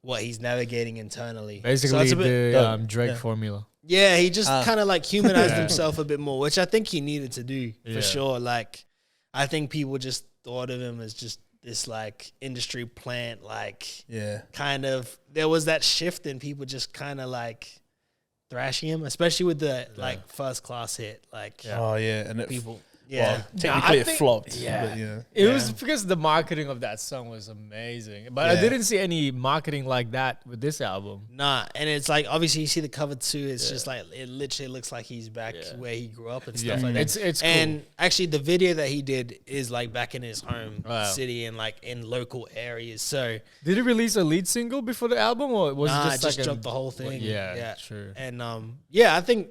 what he's navigating internally. So Basically, it's a bit, the Drake formula. yeah, he just kind of like humanized himself a bit more, which I think he needed to do Yeah. for sure. Like, I think people just thought of him as just this like industry plant, like Yeah. kind of. There was that shift in people just kind of like thrashing him, especially with the like First Class hit. Like Oh yeah, and it, people, well, yeah. technically I it think- flopped. yeah. But, yeah. It was because the marketing of that song was amazing. But I Yeah. didn't see any marketing like that with this album. Nah, and it's like obviously you see the cover too. It's just like it literally looks like he's back where he grew up and stuff Yeah. like that. It's cool. And actually, the video that he did is like back in his home Wow. city and like in local areas. So Did he release a lead single before the album, or was nah, it just like dropped the whole thing. Yeah, true. And yeah, I think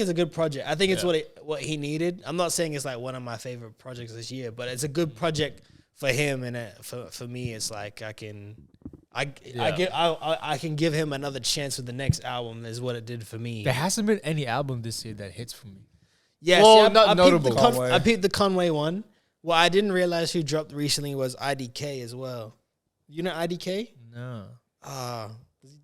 it's a good project. I think it's what he needed. I'm not saying it's like one of my favorite projects this year, but it's a good project for him. And for me, it's like I can give him another chance with the next album. Is what it did for me. There hasn't been any album this year that hits for me. Yeah, Well, see, not I notable. Picked Conway. I picked the Conway one. Well, I didn't realize who dropped recently was IDK as well. You know IDK? No.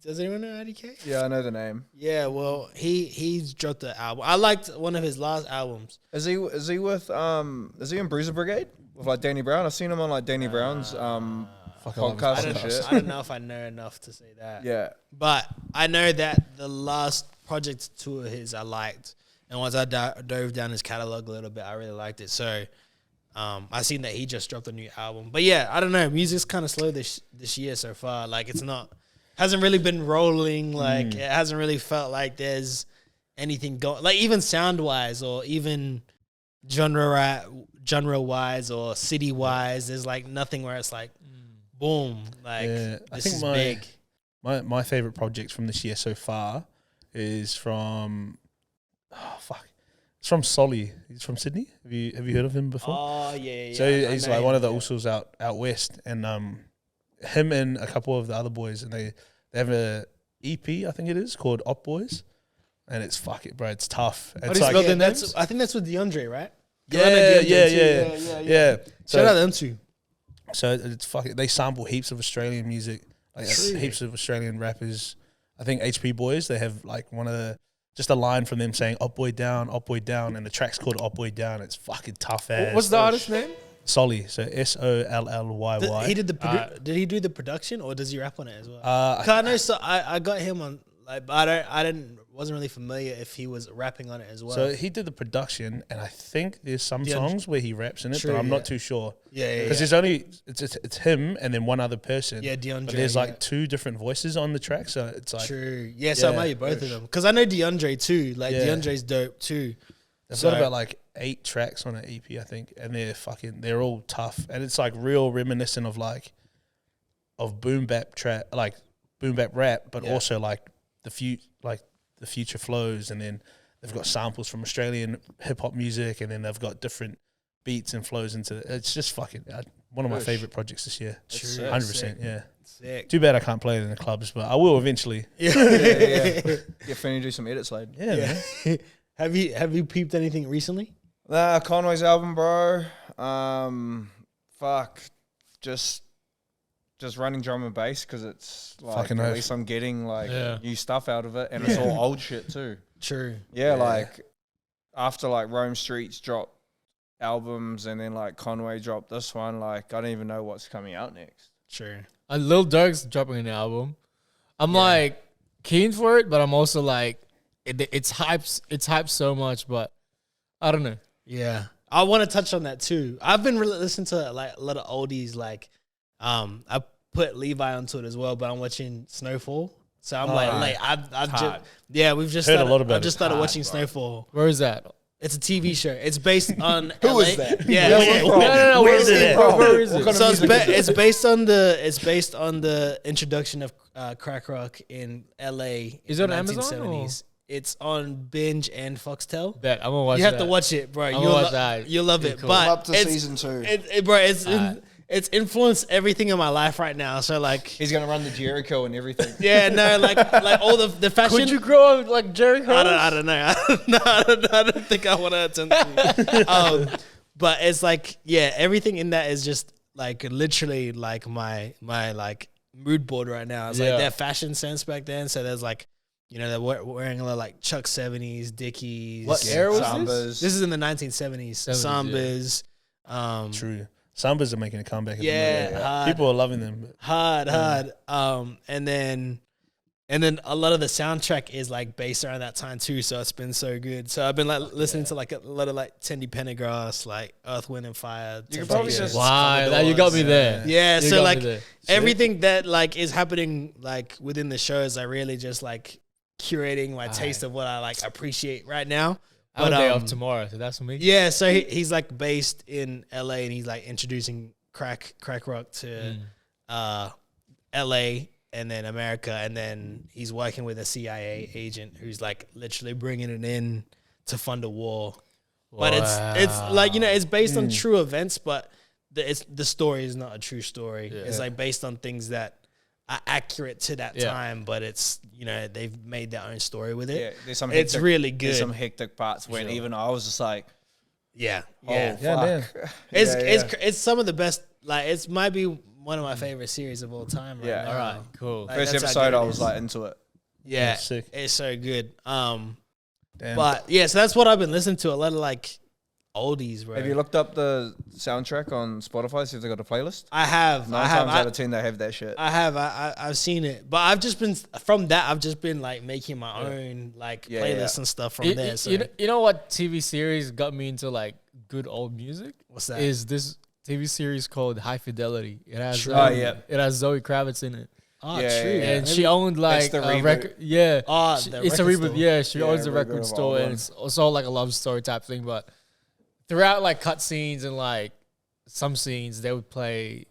Does anyone know IDK? Yeah, I know the name. Yeah, well, he's dropped the album. I liked one of his last albums. Is he in Bruiser Brigade with like Danny Brown? I've seen him on like Danny Brown's podcast and shit. I don't know if I know enough to say that. Yeah. But I know that the last project two of his I liked. And once I dove down his catalog a little bit, I really liked it. So I seen that he just dropped a new album. But yeah, I don't know. Music's kind of slow this year so far. Like it's not, hasn't really been rolling. Like it hasn't really felt like there's anything going. Like even sound wise or even genre wise or city wise, there's like nothing where it's like boom. Like I this think is big. my favorite projects from this year so far is from it's from Sollyy. He's from Sydney. Have you heard of him before? Oh yeah. So he's like one of the Usos out west, and him and a couple of the other boys, and they have a EP, I think it is, called Op Boys, and it's fuck it, bro. It's tough. It's do you spell their That's, names? I think that's with DeAndre, right? Yeah. Shout out them two. So it's fuck it. They sample heaps of Australian music, like heaps of Australian rappers. I think HP Boys, they have like just a line from them saying Op Boy down, and the track's called Op Boy down. It's fucking tough ass. What's the artist's name? Sollyy, so Sollyy. He did did he do the production or does he rap on it as well? 'Cause I know, so I got him on, like, but wasn't really familiar if he was rapping on it as well. So he did the production, and I think there's some songs where he raps in it, but I'm not too sure. Yeah, because there's only it's him and then one other person. Yeah, DeAndre. But there's like two different voices on the track, so it's like true. Yeah, so it might be both of them. Because I know DeAndre too. Like DeAndre's dope too. They've got about like 8 tracks on an EP, I think, and they're all tough, and it's like real reminiscent of boom bap rap, but also like the future flows, and then they've got samples from Australian hip hop music, and then they've got different beats and flows into it. It's just fucking one of my favorite projects this year. 100%, yeah. Sick. Too bad I can't play it in the clubs, but I will eventually. Yeah. Finna do some edits later. Yeah, man. Have you peeped anything recently? Conway's album, bro. Just running drum and bass because it's like Fucking at oath. least I'm getting like new stuff out of it, and it's all old shit too. True. Yeah, like after like Rome Streets dropped albums, and then like Conway dropped this one, like I don't even know what's coming out next. True. Lil Durk's dropping an album. I'm like keen for it, but I'm also like it's hyped so much, but I don't know. Yeah, I want to touch on that too. I've been listening to like a lot of oldies. Like, I put Levi onto it as well, but I'm watching Snowfall. So I'm we've just Heard a started, lot about I just it. started watching Snowfall. Where is that? It's a TV show. It's based on Who LA. is that? Yeah, No. Where is it? Where is it? So it's based on the introduction of crack rock in LA. Is it in on Amazon 1970s. It's on Binge and Foxtel. Bet I'm gonna watch. You have to watch it, bro. You'll love it. Cool. But I'm up to it's- season 2. It's influenced everything in my life right now. So like, He's gonna run the Jericho and everything. yeah, no, like all the fashion. Could you grow up like Jerry Curls? I don't know. I don't think I want to attempt to. But it's like, yeah, everything in that is just like literally like my like mood board right now. It's like their fashion sense back then. So there's like, you know, they're wearing a lot of like Chuck 70s, Dickies. What era was Sambas. This is in the 1970s. Sambas. True. Sambas are making a comeback. Yeah, People are loving them. Hard. And then a lot of the soundtrack is like based around that time too. So it's been so good. So I've been like listening to like a lot of like Tendy Pendergrass, like Earth, Wind and Fire. You could probably just Wow, now you got me there. Yeah. You So got like me there. everything that like is happening like within the shows, I really just like curating my taste of what I like appreciate right now. I have a day off tomorrow, so that's for me. Yeah, so he's like based in LA, and he's like introducing crack rock to LA and then America, and then he's working with a CIA agent who's like literally bringing it in to fund a war. But it's like, you know, it's based on true events, but the story is not a true story. Yeah. It's like based on things that are accurate to that time, but it's, you know, they've made their own story with it. Yeah, there's some It's really good. There's some hectic parts when even I was just like, Yeah. oh, Yeah. fuck. It's some of the best. Like, it might be one of my favorite series of all time. Right Yeah. now. All right, cool. Like, First that's how episode, good I it was is. like into it. Yeah, Sick. it's so good. Damn. But yeah, so that's what I've been listening to. A lot of like oldies, bro. Have you looked up the soundtrack on Spotify? See if they got a playlist. I have. 9 times out of 10, they have that shit. I have. I've seen it, but I've just been from that. I've just been like making my own like playlists and stuff from there. So You know what TV series got me into like good old music. What's that? Is this TV series called High Fidelity? It has True. it has Zoe Kravitz in it. Oh, Yeah, true. yeah, yeah. And she owned like the a reboot. record. Yeah. Oh, She- the it's a record reboot. store. Yeah, she Yeah, owns the reboot record of store, old and one. it's also like a love story type thing. But throughout like cut scenes and like some scenes, they would play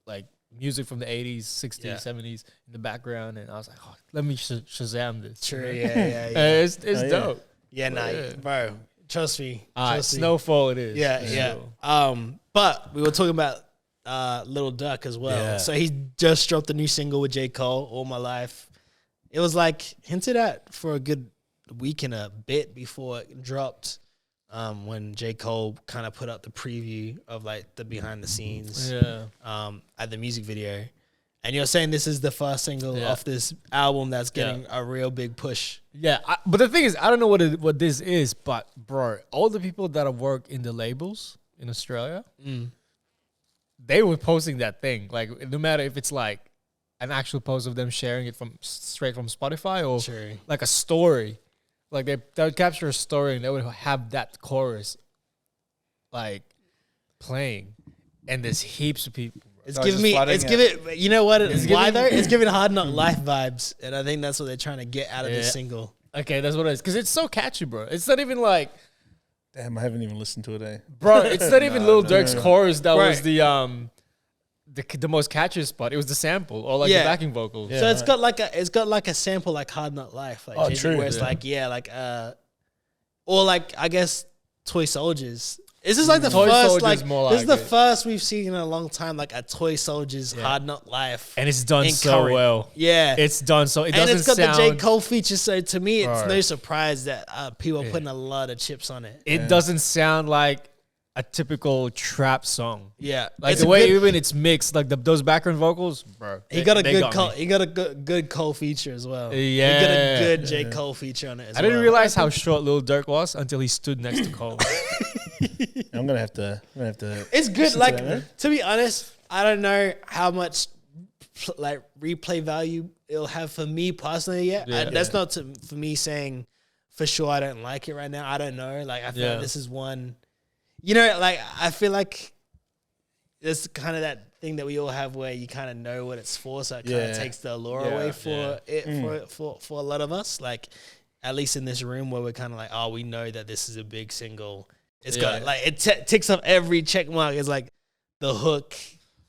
like music from the 80s, 60s, Yeah. 70s in the background, and I was like, oh, let me Shazam this. True. you know? Yeah, yeah, yeah. It's Oh, yeah. dope. Yeah, nah, Yeah. bro. Trust me. All right, Trust me. Snowfall it is. Yeah, for yeah. sure. But we were talking about Lil Durk as well. Yeah. So he just dropped a new single with J. Cole, All My Life. It was like hinted at for a good week and a bit before it dropped. When J. Cole kind of put up the preview of like the behind the scenes Yeah. at the music video. And you're saying this is the first single Yeah. off this album that's getting a real big push. Yeah, but the thing is, I don't know what this is, but bro, all the people that have worked in the labels in Australia, they were posting that thing. Like, no matter if it's like an actual post of them sharing it from straight from Spotify or Sure. like a story, like they would capture a story and they would have that chorus like playing, and there's heaps of people. It's So giving just me, flooding it's it. giving, you know what? It's why giving- though? It's giving Hard Knock Life vibes. And I think that's what they're trying to get out of this Yeah. single. Okay, that's what it is, because it's so catchy, bro. It's not even like. Damn, I haven't even listened to it. Bro, it's not even Lil Durk's no. chorus that was Right. the most catchiest part. It was the sample or like Yeah. the backing vocals. Yeah. So it's got like a sample like Hard Knock Life. Like Oh, Jay-Z, true. where it's Yeah. like, yeah, like or like I guess Toy Soldiers. Is this like the Toy first Soldiers like more this is like the it. first we've seen in a long time, like a Toy Soldiers Hard Knock Life. And it's done in so current. well. Yeah. It's done so. It and doesn't it's got sound. the J. Cole feature, so to me, it's Right. no surprise that people are putting a lot of chips on it. It doesn't sound like a typical trap song. Yeah, Like It's the a way good- even it's mixed, like those background vocals, bro. he got a they good got Cole. me. He got a good Cole feature as well. Yeah. he got a good J. Cole feature on it as I well. didn't realize how short Lil Durk was until he stood next to Cole. I'm gonna have to. It's good. Listen to Like that, man. to be honest, I don't know how much like replay value it'll have for me personally yet. Yeah. That's not for me saying for sure I don't like it right now. I don't know. Like I feel Yeah. like this is one. You know, like I feel like it's kind of that thing that we all have where you kind of know what it's for, so it kind of Yeah. takes the allure Yeah. away for it for a lot of us. Like at least in this room where we're kind of like, oh, we know that this is a big single. It's got Yeah. like it ticks off every check mark. It's like the hook,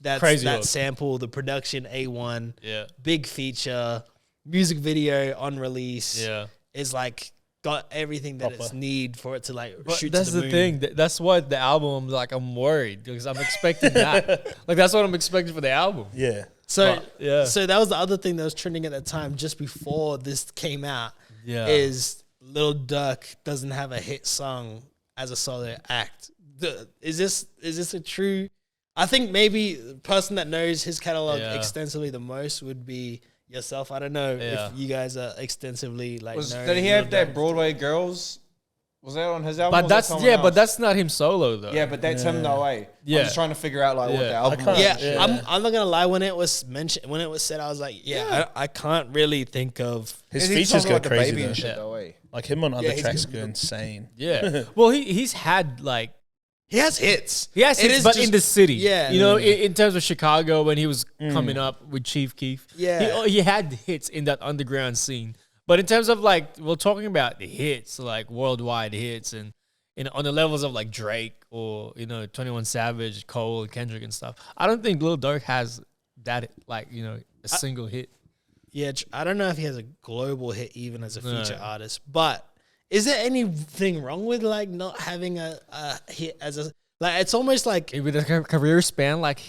that's Crazy that hook. sample, the production A1, Yeah. big feature, music video on release. Yeah. It's like got everything that it's Proper. need for it to like But shoot that's to the the moon. thing. That's what the album. Like I'm worried because I'm expecting that. Like that's what I'm expecting for the album. Yeah. So But, yeah. so that was the other thing that was trending at the time, just before this came out. Yeah. Is Lil Durk doesn't have a hit song as a solo act. Is this a true? I think maybe the person that knows his catalog Yeah. extensively the most would be yourself. I don't know Yeah. if you guys are extensively like. know Did he Lil have that Durk. Broadway Girls? Was that on his album? But or was that that's someone but else? that's not him solo though. Yeah, but that's him though, eh? Yeah. I'm just trying to figure out like what Yeah. the album I can't- was. Yeah, Yeah. I'm not gonna lie. When it was mentioned, when it was said, I was like, I can't really think of. His He features sounds go like the crazy baby though. and shit Yeah. though, eh? Like him on other he's tracks good. go insane. Yeah. Well, he's had like He has hits. he has It hits, is but just- in the city. Yeah. You know, in terms of Chicago when he was coming up with Chief Keef. Yeah. He had hits in that underground scene. But in terms of like we're talking about the hits, like worldwide hits, and on the levels of like Drake or 21 Savage, Cole, Kendrick, and stuff. I don't think Lil Durk has that like a single hit. Yeah, I don't know if he has a global hit even as a No. feature artist, but is there anything wrong with like not having a hit as a like? It's almost like With a career span like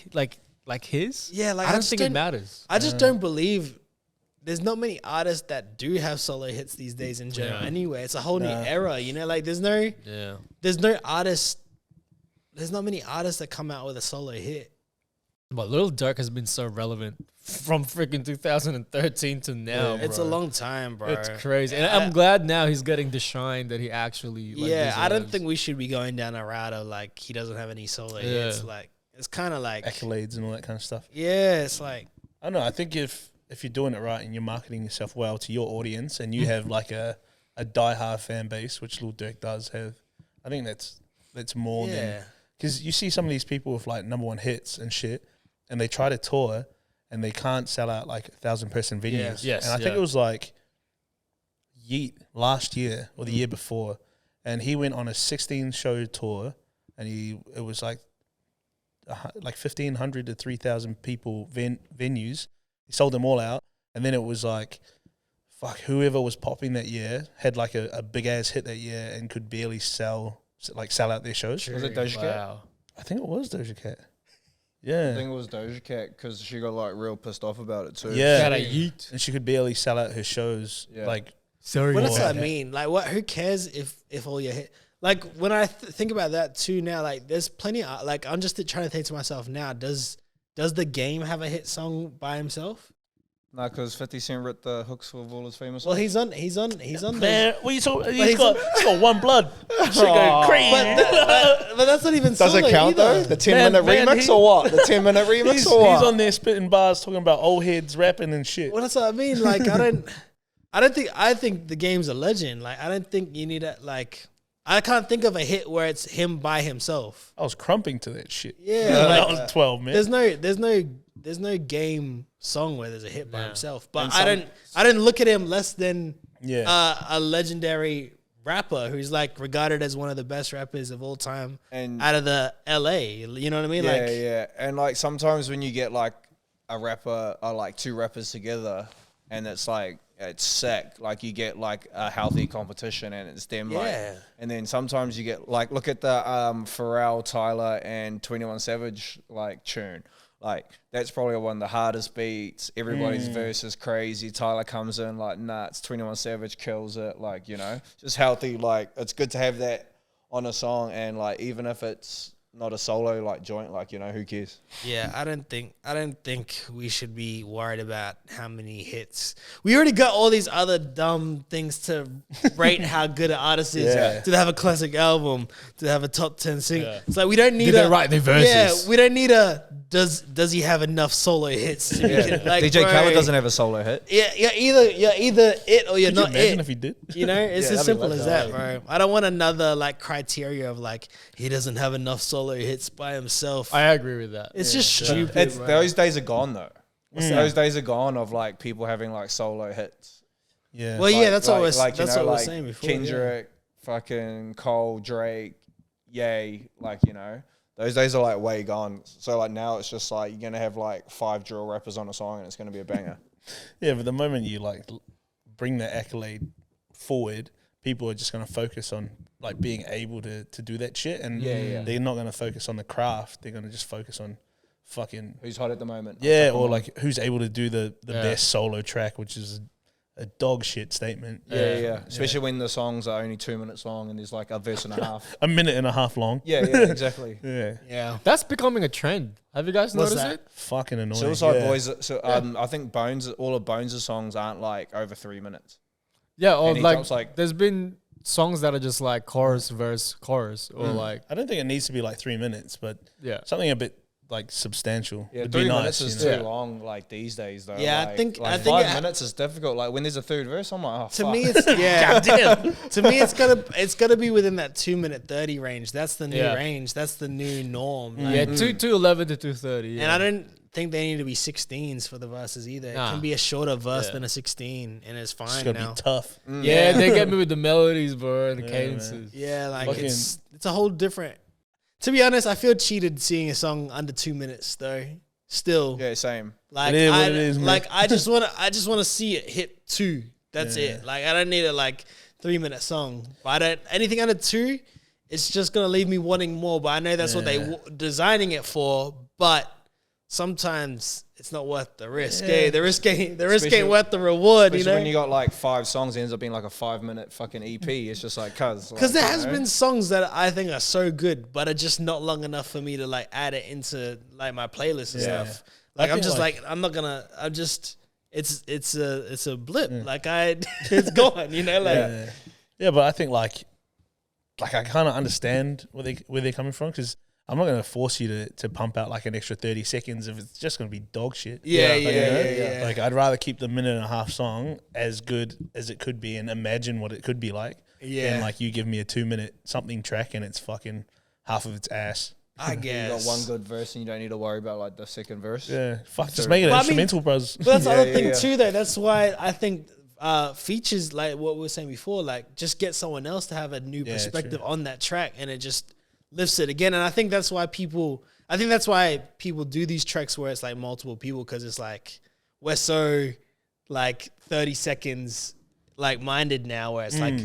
his. Yeah, like, I I don't just think it don't- matters. I just don't believe there's not many artists that do have solo hits these days in general. Yeah. Anyway, it's a whole new era, like there's no artist. There's not many artists that come out with a solo hit. But Lil Durk has been so relevant from freaking 2013 to now. It's a bro. long time, bro. It's crazy, and I- I'm glad now he's getting the shine that he actually. Like, yeah, I don't deserves. think we should be going down a route of like he doesn't have any solo hits. Yeah. Like it's kind of like Accolades and all that kind of stuff. yeah, it's like I don't know. I think if you're doing it right and you're marketing yourself well to your audience and you have like a diehard fan base, which Lil Durk does have, I think that's that's more than Yeah. because you see some of these people with like number one hits and shit, and they try to tour and they can't sell out like 1,000-person venues. Yes, and I think it was like Yeet last year or the year before, and he went on a 16-show tour, and it was like 1,500 to 3,000 people venues. He sold them all out, and then it was like, fuck, whoever was popping that year had like a big ass hit that year and could barely sell out their shows. Was it Doja Cat? Wow. I think it was Doja Cat. I Yeah, think it was Doja Cat because she got like real pissed off about it too. yeah, Gotta yeet. and she could barely sell out her shows. Yeah. Like, Sorry. What does Or- that mean? Like, what? Who cares if all your hit? Like, when I think about that too now, like, there's plenty. Like, I'm just trying to think to myself now. Does the Game have a hit song by himself? Nah, because 50 Cent wrote the hooks for all his famous. Well, songs. he's on. man, what are you talking? he's He's got one blood. Shit going crazy. But that's not even. Does solo it count either. though? The 10-minute Man, remix or what? The 10-minute remix He's or what? on there spitting bars, talking about old heads rapping and shit. Well, that's what I mean. Like, I think the Game's a legend. Like, I don't think you need a like. I can't think of a hit where it's him by himself. I was crumping to that shit. Yeah, when I like, was 12, man. there's no Game song where there's a hit by Yeah. himself. But And I didn't look at him less than Yeah. a legendary rapper who's like regarded as one of the best rappers of all time And out of the LA. You know what I mean? yeah, Like, yeah. And like sometimes when you get like a rapper or like two rappers together and it's like it's sick, like you get like a healthy competition and it's them like, Yeah. and then sometimes you get like, look at the Pharrell, Tyler and 21 Savage like tune. Like that's probably one of the hardest beats. Everybody's verse is crazy. Tyler comes in like nuts. 21 Savage kills it. Like, you know, just healthy. Like it's good to have that on a song. And like, even if it's not a solo like joint, like, you know, who cares? yeah, I don't think we should be worried about how many hits. We already got all these other dumb things to rate how good an artist is. Yeah. To have a classic album, to have a top 10 single. Yeah. It's like we don't need Did they write their verses? Yeah, we don't need a does he have enough solo hits to be like DJ bro, Khaled doesn't have a solo hit. Yeah, you're either it or you're Could you not imagine it. if he did? You know, it's Yeah, as that'd be simple as that, legendary. bro. I don't want another like criteria of like he doesn't have enough solo hits by himself. I agree with that. It's just stupid. It's bro. those days are gone though. Those days are gone of like people having like solo hits. Yeah. Well, yeah, that's like, what we're like, you that's know, what we're like saying before. yeah. Kendrick, fucking Cole, Drake, Ye, like, you know, those days are like way gone. So like now it's just like you're gonna have like 5 drill rappers on a song and it's gonna be a banger. Yeah, but the moment you like bring the accolade forward, people are just going to focus on like being able to do that shit, and they're not going to focus on the craft. They're going to just focus on fucking Who's hot at the moment? or like who's able to do the best solo track, which is a dog shit statement. Yeah. Especially when the songs are only 2 minutes long and there's like a verse and a half. A minute and a half long. Yeah, exactly. Yeah, Yeah. That's becoming a trend. Have you guys What's noticed that? it? fucking annoying. Suicide yeah. Boys. So I think all of Bones' songs aren't like over 3 minutes. Yeah, or And he like, drops, like- there's been songs that are just like chorus, verse, chorus, or like, I don't think it needs to be like 3 minutes, but yeah. something a bit like substantial. Yeah, would 3 be minutes nice, is you too know? long. Like these days, though. Yeah, I like, think- like I think 5 it- minutes is difficult. Like when there's a third verse, I'm like, oh, To fuck. me, it's to me, it's gotta be within that 2 minute 30 range. That's the new Yeah. range. That's the new norm. Like, Yeah, 211 to 230. Yeah. and I don't think they need to be 16s for the verses either. It Nah. can be a shorter verse Yeah. than a 16, and it's It's fine gonna now. be tough. Yeah, they get me with the melodies, bro, and the Yeah, cadences. Yeah, like Fucking- it's a whole different. To be honest, I feel cheated seeing a song under 2 minutes though. Still, Yeah, same. like It is what I, it is, man. like I just wanna see it hit 2. That's Yeah. it. Like I don't need a like 3 minute song. But I don't anything under 2. It's just gonna leave me wanting more. But I know that's what they designing it for. But sometimes it's not worth the risk. Yeah. The risk ain't Especially- worth the reward. You Especially know. when you got like 5 songs, it ends up being like a 5-minute fucking EP. It's just like, Because like, there you has know? been songs that I think are so good, but are just not long enough for me to like add it into like my playlist and Yeah. stuff. Like I I'm think, just like- like I'm not gonna. I'm just. It's a blip. Like it's gone. You know. Like Yeah, but I think like I kind of understand where they're coming from, because I'm not going to force you to pump out like an extra 30 seconds if it's just going to be dog shit. Yeah, Like, yeah, you know? yeah. Like I'd rather keep the minute and a half song as good as it could be and imagine what it could be like. Yeah. Than like you give me a 2 minute something track and it's fucking half of it's ass. I You guess got one good verse and you don't need to worry about like the second verse. Yeah, fuck, just make it But I mean- instrumental, bros. But that's the Yeah, other yeah, thing yeah. too, though. That's why I think features, like what we were saying before, like just get someone else to have a new Yeah, perspective true. on that track, and it just lifts it again. And I think that's why people do these tracks where it's like multiple people, because it's like we're so like 30 seconds like minded now, where it's like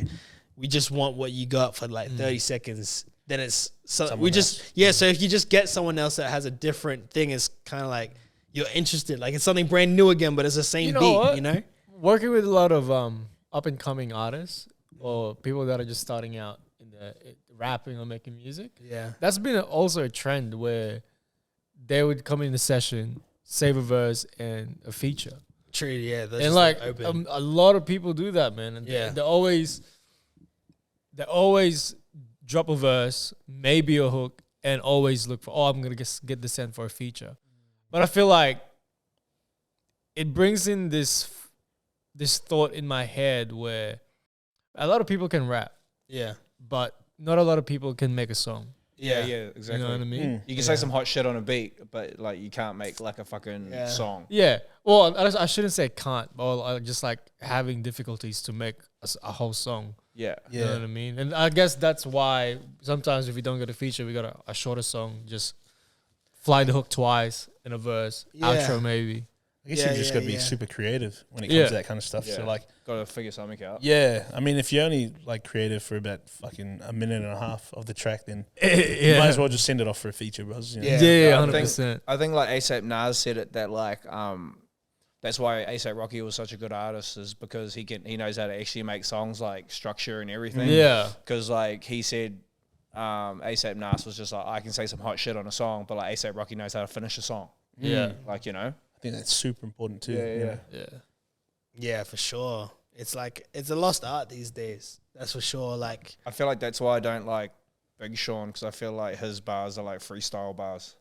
we just want what you got for like 30 seconds. Then it's so Someone we just So if you just get someone else that has a different thing, it's kind of like you're interested. Like it's something brand new again, but it's the same You know beat. what? You know. Working with a lot of up and coming artists or people that are just starting out in the rapping or making music. Yeah. That's been also a trend where they would come in the session, save a verse and a feature. True, yeah. And like a lot of people do that, man. And Yeah. they always drop a verse, maybe a hook, and always look for, I'm gonna get this in for a feature. But I feel like it brings in this thought in my head where a lot of people can rap, yeah. but not a lot of people can make a song. Yeah, Yeah. exactly. You know what I mean? You can say some hot shit on a beat, but like you can't make like a fucking Yeah. song. Yeah. Well, I shouldn't say can't, but I just like having difficulties to make a whole song. Yeah. You know what I mean? And I guess that's why sometimes if we don't get a feature, we got a shorter song, just fly the hook twice in a verse, Yeah. outro maybe. I guess Yeah, you just yeah, got to be yeah. super creative when it comes Yeah. to that kind of stuff. Yeah. So like, Gotta figure something out. yeah, I mean, if you're only like creative for about fucking a minute and a half of the track, then you Yeah. might as well just send it off for a feature, bros. You know? Yeah. Yeah, I 100%. I think like ASAP Nas said it that like that's why ASAP Rocky was such a good artist, is because he knows how to actually make songs, like structure and everything. Yeah. Because like he said, ASAP Nas was just like, I can say some hot shit on a song, but like ASAP Rocky knows how to finish a song. Yeah. Like, you know. I think that's super important too. Yeah, you yeah. know? Yeah. Yeah, for sure. It's like it's a lost art these days. That's for sure. Like I feel like that's why I don't like Big Sean, because I feel like his bars are like freestyle bars.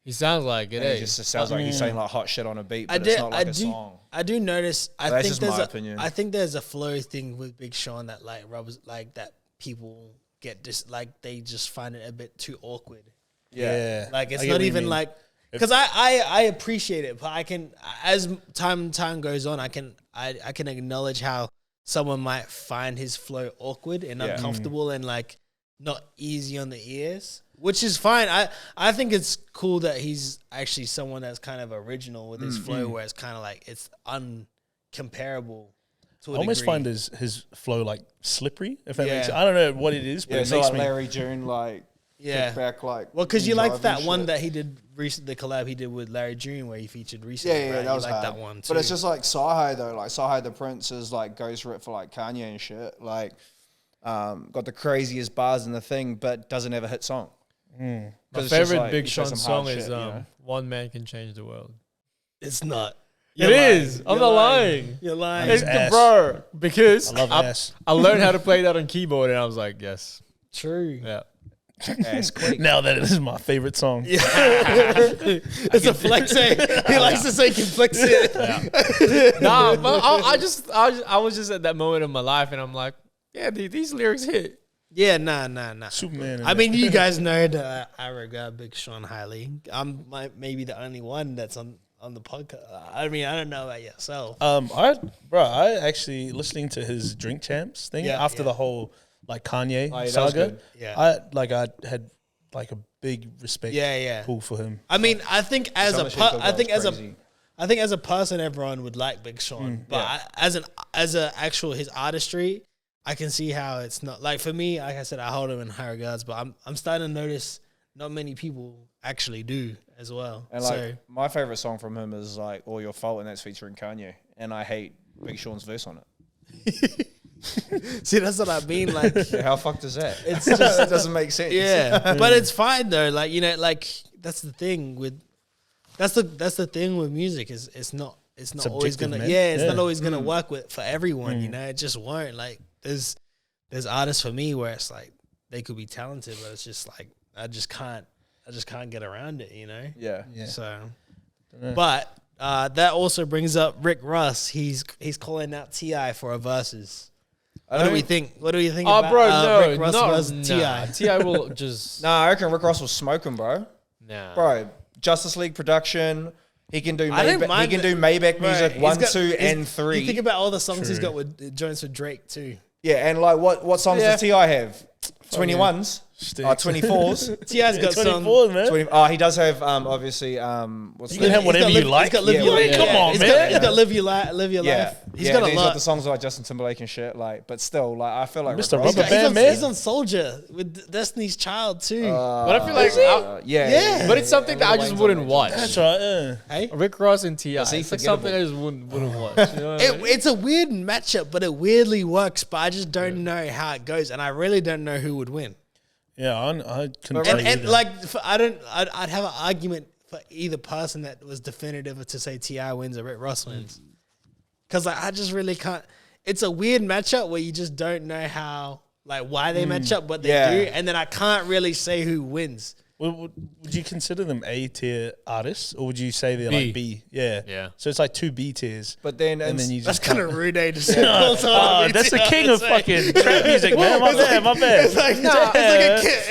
He sounds like it, And eh? it just sounds like he's saying like hot shit on a beat, but I it's do- not like I a do- song. I do notice. I That's think just there's my a. opinion. I think there's a flow thing with Big Sean that like rubs like that people get just like they just find it a bit too awkward. Yeah. Like it's I get not what you even mean. like because I appreciate it, but I can as time goes on, I can acknowledge how someone might find his flow awkward and Yeah. uncomfortable and like not easy on the ears, which is fine. I think it's cool that he's actually someone that's kind of original with his flow, where it's kind of like it's uncomparable. To a I almost degree. find his flow like slippery. If that Yeah. makes sense. I don't know what it is, but Yeah, it it's makes like me. Larry June, like Yeah. kick back, like Well, because in you like Drive that and one shit. that he did recently, the collab he did with Larry June, where he featured recently. Yeah, right? that You was like hard. that one too. But it's just like Sahay though, like Sahay the Prince is like goes for it for like Kanye and shit. Like, got the craziest bars in the thing, but doesn't ever hit song. My 'Cause it's just favorite like, Big he Sean says some hard song is shit, you know? One Man Can Change the World. it's not. It is. I'm not lying. You're lying. His It's ass. bro, because I love ass. I learned how to play that on keyboard, and I was like, yes, True. yeah. Ass quick. Now that it is my favorite song. It's a flex. He likes to say can flex it. Nah, but I was just at that moment in my life, and I'm like, yeah, these lyrics hit. Yeah, nah. Superman. I mean, you guys know that I regard Big Sean highly. I'm maybe the only one that's on the podcast. I mean, I don't know about yourself. I actually listening to his Drink Champs thing Yeah, after yeah. the whole like Kanye Oh, yeah, that was saga. good. Yeah. I had like a big respect Yeah. pull for him. I mean, I think as Some a of the shit he talked I about think was as crazy. I think as a person, everyone would like Big Sean, but yeah. as a actual his artistry, I can see how it's not like for me. Like I said, I hold him in high regards, but I'm starting to notice not many people actually do as well. And like my favorite song from him is like "All Your Fault," and that's featuring Kanye. And I hate Big Sean's verse on it. see, that's what I mean. Like, Yeah, how fucked is that? it's just It doesn't make sense. yeah, but it's fine though. Like like that's the thing with that's the thing with music is it's not always Subjective, gonna man. it's Yeah. not always gonna work for everyone. You know, it just won't. Like there's artists for me where it's like they could be talented, but it's just like I just can't get around it. You know. Yeah. Yeah. So, Dunno. but that also brings up Rick Ross. He's calling out T.I. for a Verzuz. What do we think? What do we think Oh, about bro, no, Rick Ross versus T.I.? T.I. will just Nah, I reckon Rick Ross will smoke him, bro. nah. Bro, Justice League production. He can do I don't Maybach, mind he can do Maybach Bro, music he's 1, got- 2, he's- and 3. You think about all the songs he's got with joints with Drake too. Yeah, and like what songs Yeah. does T.I. have? 21s? Sticks. 24s? T.I.'s got some. 24, man. 20, he does have obviously what's You can have whatever you like. He's got Live Yeah, Your well, Life. Come on, He's man. got, he's got Live Your Life. Live Your yeah, Life. He's yeah, got a he's lot. got the songs like Justin Timberlake and shit. Like, but still, like I feel like Mr. Rick Ross- Rubber Band, man. He's on Soldier with Destiny's Child too. But I feel like, yeah, but it's something that I just wouldn't watch. That's right. Hey, Rick Ross and T.I. he It's like forgettable? something I just wouldn't watch. You know what I mean? it's a weird matchup, but it weirdly works. But I just don't know how it goes, and I really don't know who would win. Yeah, I couldn't tell you And either. like, I'd have an argument for either person that was definitive to say T.I. wins or Rick Ross wins, because like I just really can't. It's a weird matchup where you just don't know how, like, why they match up, but they Yeah. do, and then I can't really say who wins. Would you consider them A tier artists, or would you say they're B. like B? Yeah. Yeah. So it's like 2 B tiers. But then and then you That's just kind of rude, to say. Oh, that's the king of fucking trap music, man. My bad, my bad. It's like,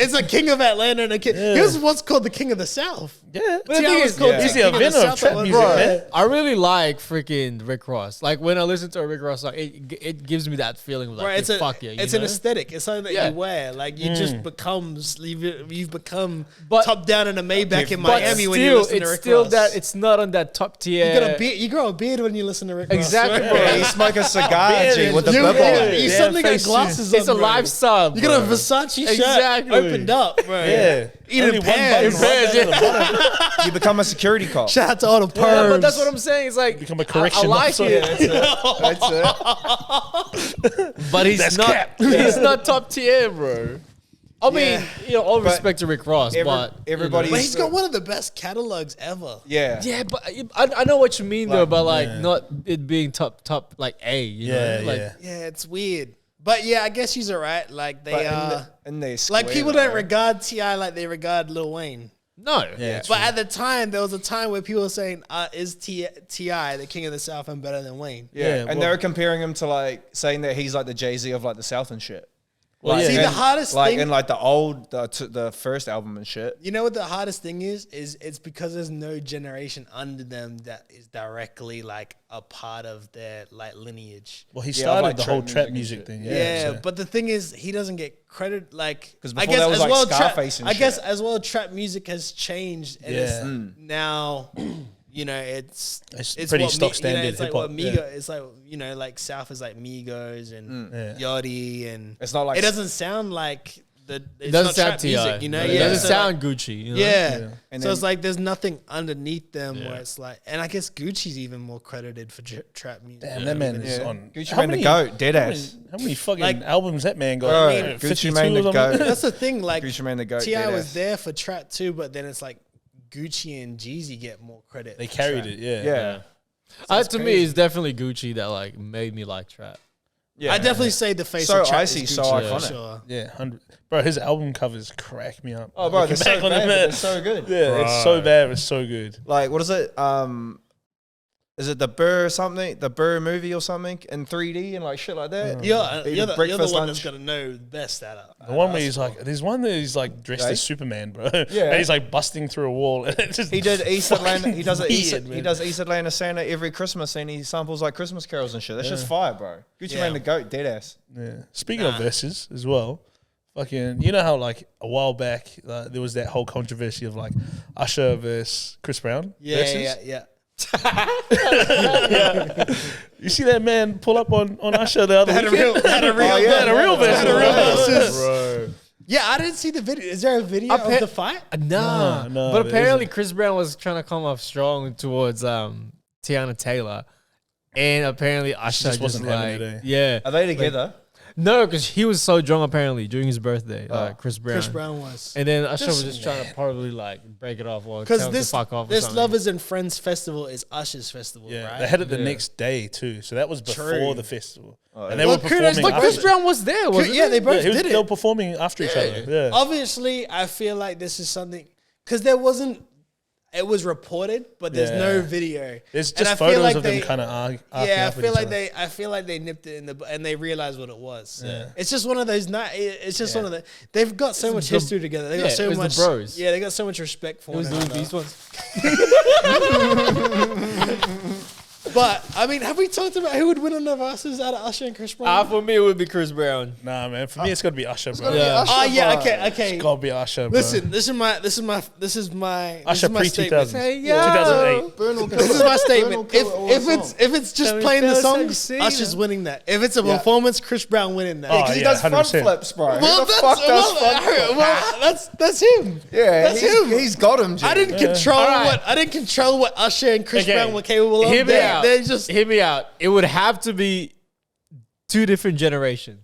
it's a king of Atlanta and a king. He was once called the king of the South. Yeah. But the thing is, He's the inventor of trap music, man. I really like freaking Rick Ross. Like when I listen to a Rick Ross song, it gives me that feeling of like, Right, hey, fuck yeah. it's you an know? aesthetic. It's something that Yeah. you wear. Like you just you've become But- top down in a Maybach in But Miami still, when you listen to it's Rick still Ross. that it's not on that top tier. You got a beard. You grow a beard when you listen to Rick Ross. Exactly, right? bro. Yeah, you smoke a cigar G, with the You, bib on. you Yeah, suddenly got face glasses It's on, a bro. lifestyle. You got a bro. Versace shirt Exactly. opened up, bro. Yeah. Eating Only one pears. button right down at the bottom. You become a security cop. Shout out to all the perms. Yeah, but that's what I'm saying. It's like Become a correction I like officer. it, That's it. but he's That's not. cap. He's not top tier, bro. I mean, all respect to Rick Ross, but everybody- But he's got one of the best catalogs ever. Yeah. yeah, but I know what you mean though, but like not it being top like A. You Yeah, know? Like, yeah. Yeah, it's weird. But yeah, I guess she's alright. Like they But are. in their Like square, people though. don't regard T.I. like they regard Lil Wayne. No. Yeah. But at the time, there was a time where people were saying, "Is T.I. the king of the South and better than Wayne?" Yeah, Yeah, and well- they were comparing him to like saying that he's like the Jay-Z of like the South and shit. Well, Like, yeah. See, the and, hardest like thing- in like the first album and shit. You know what the hardest thing is it's because there's no generation under them that is directly like a part of their like lineage. Well, he Yeah, I started like the trap whole music trap and music shit. thing. Yeah, so- but the thing is, he doesn't get credit. Like 'Cause I before guess that was, as like, well, Scarface and I guess shit. as well, trap music has changed, and it's Yeah. now, you know, it's pretty what stock it's standard like what hip-hop, Migos. It's like, you know, like South is like Migos and Yeah. Yachty, and It's not like it doesn't sound like the. It's It doesn't not sound trap T.I. music, you know. It Yeah, doesn't so, sound Gucci. You know? yeah. And So then- it's like there's nothing underneath them Yeah. where it's like, and I guess Gucci's even more credited for trap music. Damn, that man is Yeah. on. Gucci how Mane the many- GOAT, dead how ass. many- How many fucking Like- albums that man got? Bro, mean, Gucci 52 Mane the or something? GOAT. That's the thing. Like Gucci Mane the GOAT. T.I. dead was ass. there for trap too, but then it's like Gucci and Jeezy get more credit. They for carried trap. it, yeah. Yeah. To me, it's definitely Gucci that like made me like trap. Yeah. I definitely say the face So of trap icy, is so Gucci, iconic. for sure. Yeah, 100. Bro, his album covers crack me up. Oh, bro, they're Looking so back on bad, it, but man. they're so good. Yeah, it's so bad, it's so good. Like, what is it? Is it the Burr something? The Burr movie or something in 3D and like shit like that? You're Eating the breakfast, one lunch. that's gonna know best at it. The one where he's like, there's one that he's like dressed Right? as Superman, bro. Yeah. And he's like busting through a wall. And it's just He did East Atlanta. He does it. weird, He man. does East Atlanta Santa every Christmas, and he samples like Christmas carols and shit. That's just fire, bro. Gucci Yeah. Mane the GOAT, dead ass. Yeah. Speaking of verses as well, fucking, you know how like a while back there was that whole controversy of like Usher versus Chris Brown versus? Yeah. You see that man pull up on Usher the other weekend? Had a real, Oh, yeah. Had a real verse. Had a real versus. Bro. Yeah, I didn't see the video. Is there a video of Appa- the fight? Nah, No, but there apparently isn't. Chris Brown was trying to come off strong towards Tiana Taylor, and apparently Usher just just wasn't having like it, eh? yeah. Are they together? No, because he was so drunk apparently during his birthday, Chris Brown. Chris Brown was. And then Usher was just trying to probably like break it off or tell Because him this to fuck off. or this something. Lovers and Friends festival is Usher's festival, Yeah, right? they had it the Yeah. next day too, so that was before True. the festival, Oh, and they Well, were kudos performing. to But Chris after. Brown was there, wasn't yeah, he? they both Yeah, did they it. were performing after each other. Yeah, Obviously, I feel like this is something because there wasn't. it was reported, but there's no video. There's And I just feel photos like of them kind of I feel like they nipped it and they realized what it was. Yeah. It's just one of those. It's just one of the. They've got so much history together. They got so much. The bros. Yeah, they got so much respect for It was one doing another. these ones. But I mean, have we talked about who would win on the Verzuz out of Usher and Chris Brown? For me, it would be Chris Brown. Nah, man. For me, it's got to be Usher, bro. Yeah. Oh yeah, bro. okay. It's got to be Usher, bro. Listen, this is my Usher pre statement. 2000, yo. 2008. This is my statement. If it's just Tell me playing the first how you songs, see Usher's it. winning that. If it's a performance, Chris Brown winning that. Oh, Because he yeah, does front 100%. flips, bro. Well, Who the fuck does front flips? that's him. Yeah, that's him. he's got him, G. I didn't control Alright. what Usher and Chris Brown were capable of. Hear me out. They're just. Hear me out. It would have to be 2 different generations.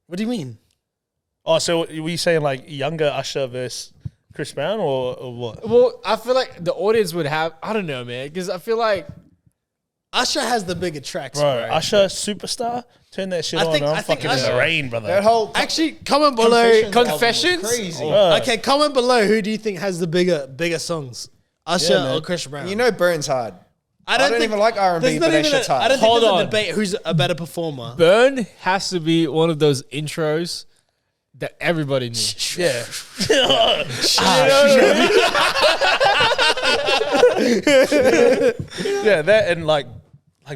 What do you mean? Oh, so were you saying like younger Usher versus Chris Brown or what? Well, I feel like the audience would have. I don't know, man, because I feel like Usher has the bigger tracks, Bro, bro. Usher Superstar, turn that shit I on. think- I'm I think fucking in the Usher- rain, brother. That whole Actually, comment below. Confessions? crazy. Bro. Okay, comment below. Who do you think has the bigger songs, Usher Yeah, man. or Chris Brown? You know, Burns hard. I don't even like R&B, there's not but that even shit's hard. I don't think Hold there's on. a debate who's a better performer. Burn has to be one of those intros that everybody knew. Yeah. Yeah, that and like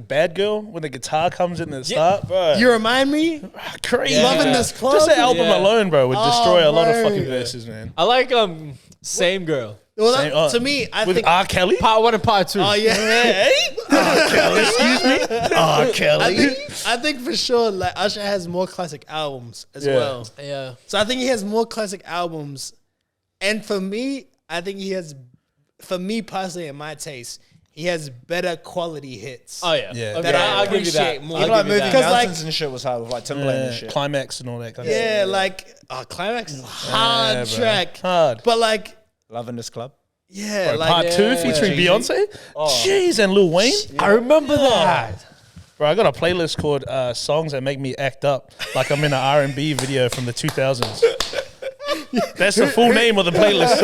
Bad Girl when the guitar comes in at the start, bro. You remind me. Crazy. Loving This Club? Just that album Yeah. alone, bro, would destroy a lot of bro. fucking verses, man. I like Same Girl. Well, Same- that, to me, I With think. R. Kelly? Part 1 and Part 2. Oh yeah. Excuse me? R. Kelly? I think for sure, like Usher has more classic albums as Yeah. well. Yeah. So I think he has more classic albums, and for me, I think he has. For me personally, in my taste, he has better quality hits. Oh yeah. Yeah. Okay, That I I'll give you that. appreciate more. I'll Even like give you moving that. 'Cause, like- mountains and shit was hard with like Timbaland and shit. Climax and all that kind of Yeah, stuff. like Climax is a hard Yeah, bro. track, Hard. but like, Loving This Club. yeah, Bro, like part 2 featuring Beyonce? Jeez, and Lil Wayne? I remember that. Bro, I got a playlist called Songs That Make Me Act Up like I'm in an R&B video from the 2000s. That's the full name of the playlist.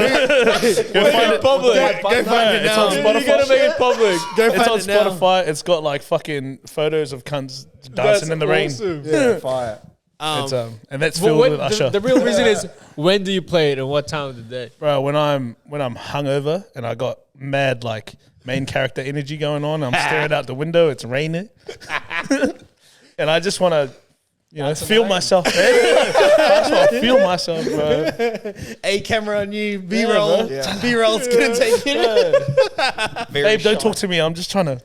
Go find it. Public. Go find it It's now. on You Spotify. gotta make it public. Go It's find on it now. Spotify. It's got like fucking photos of cunts dancing in the rain. Awesome. Yeah, fire. It's, and that's But filled when, with Usher. the real reason is when do you play it and what time of the day? Bro, when I'm hungover and I got mad like main character energy going on, I'm staring out the window. It's raining, and I just want to, feel myself. I just want to feel myself, bro. A camera on you, B-roll. Yeah. B-roll's gonna take it. Very Babe, don't shiny, talk to me. I'm just trying to.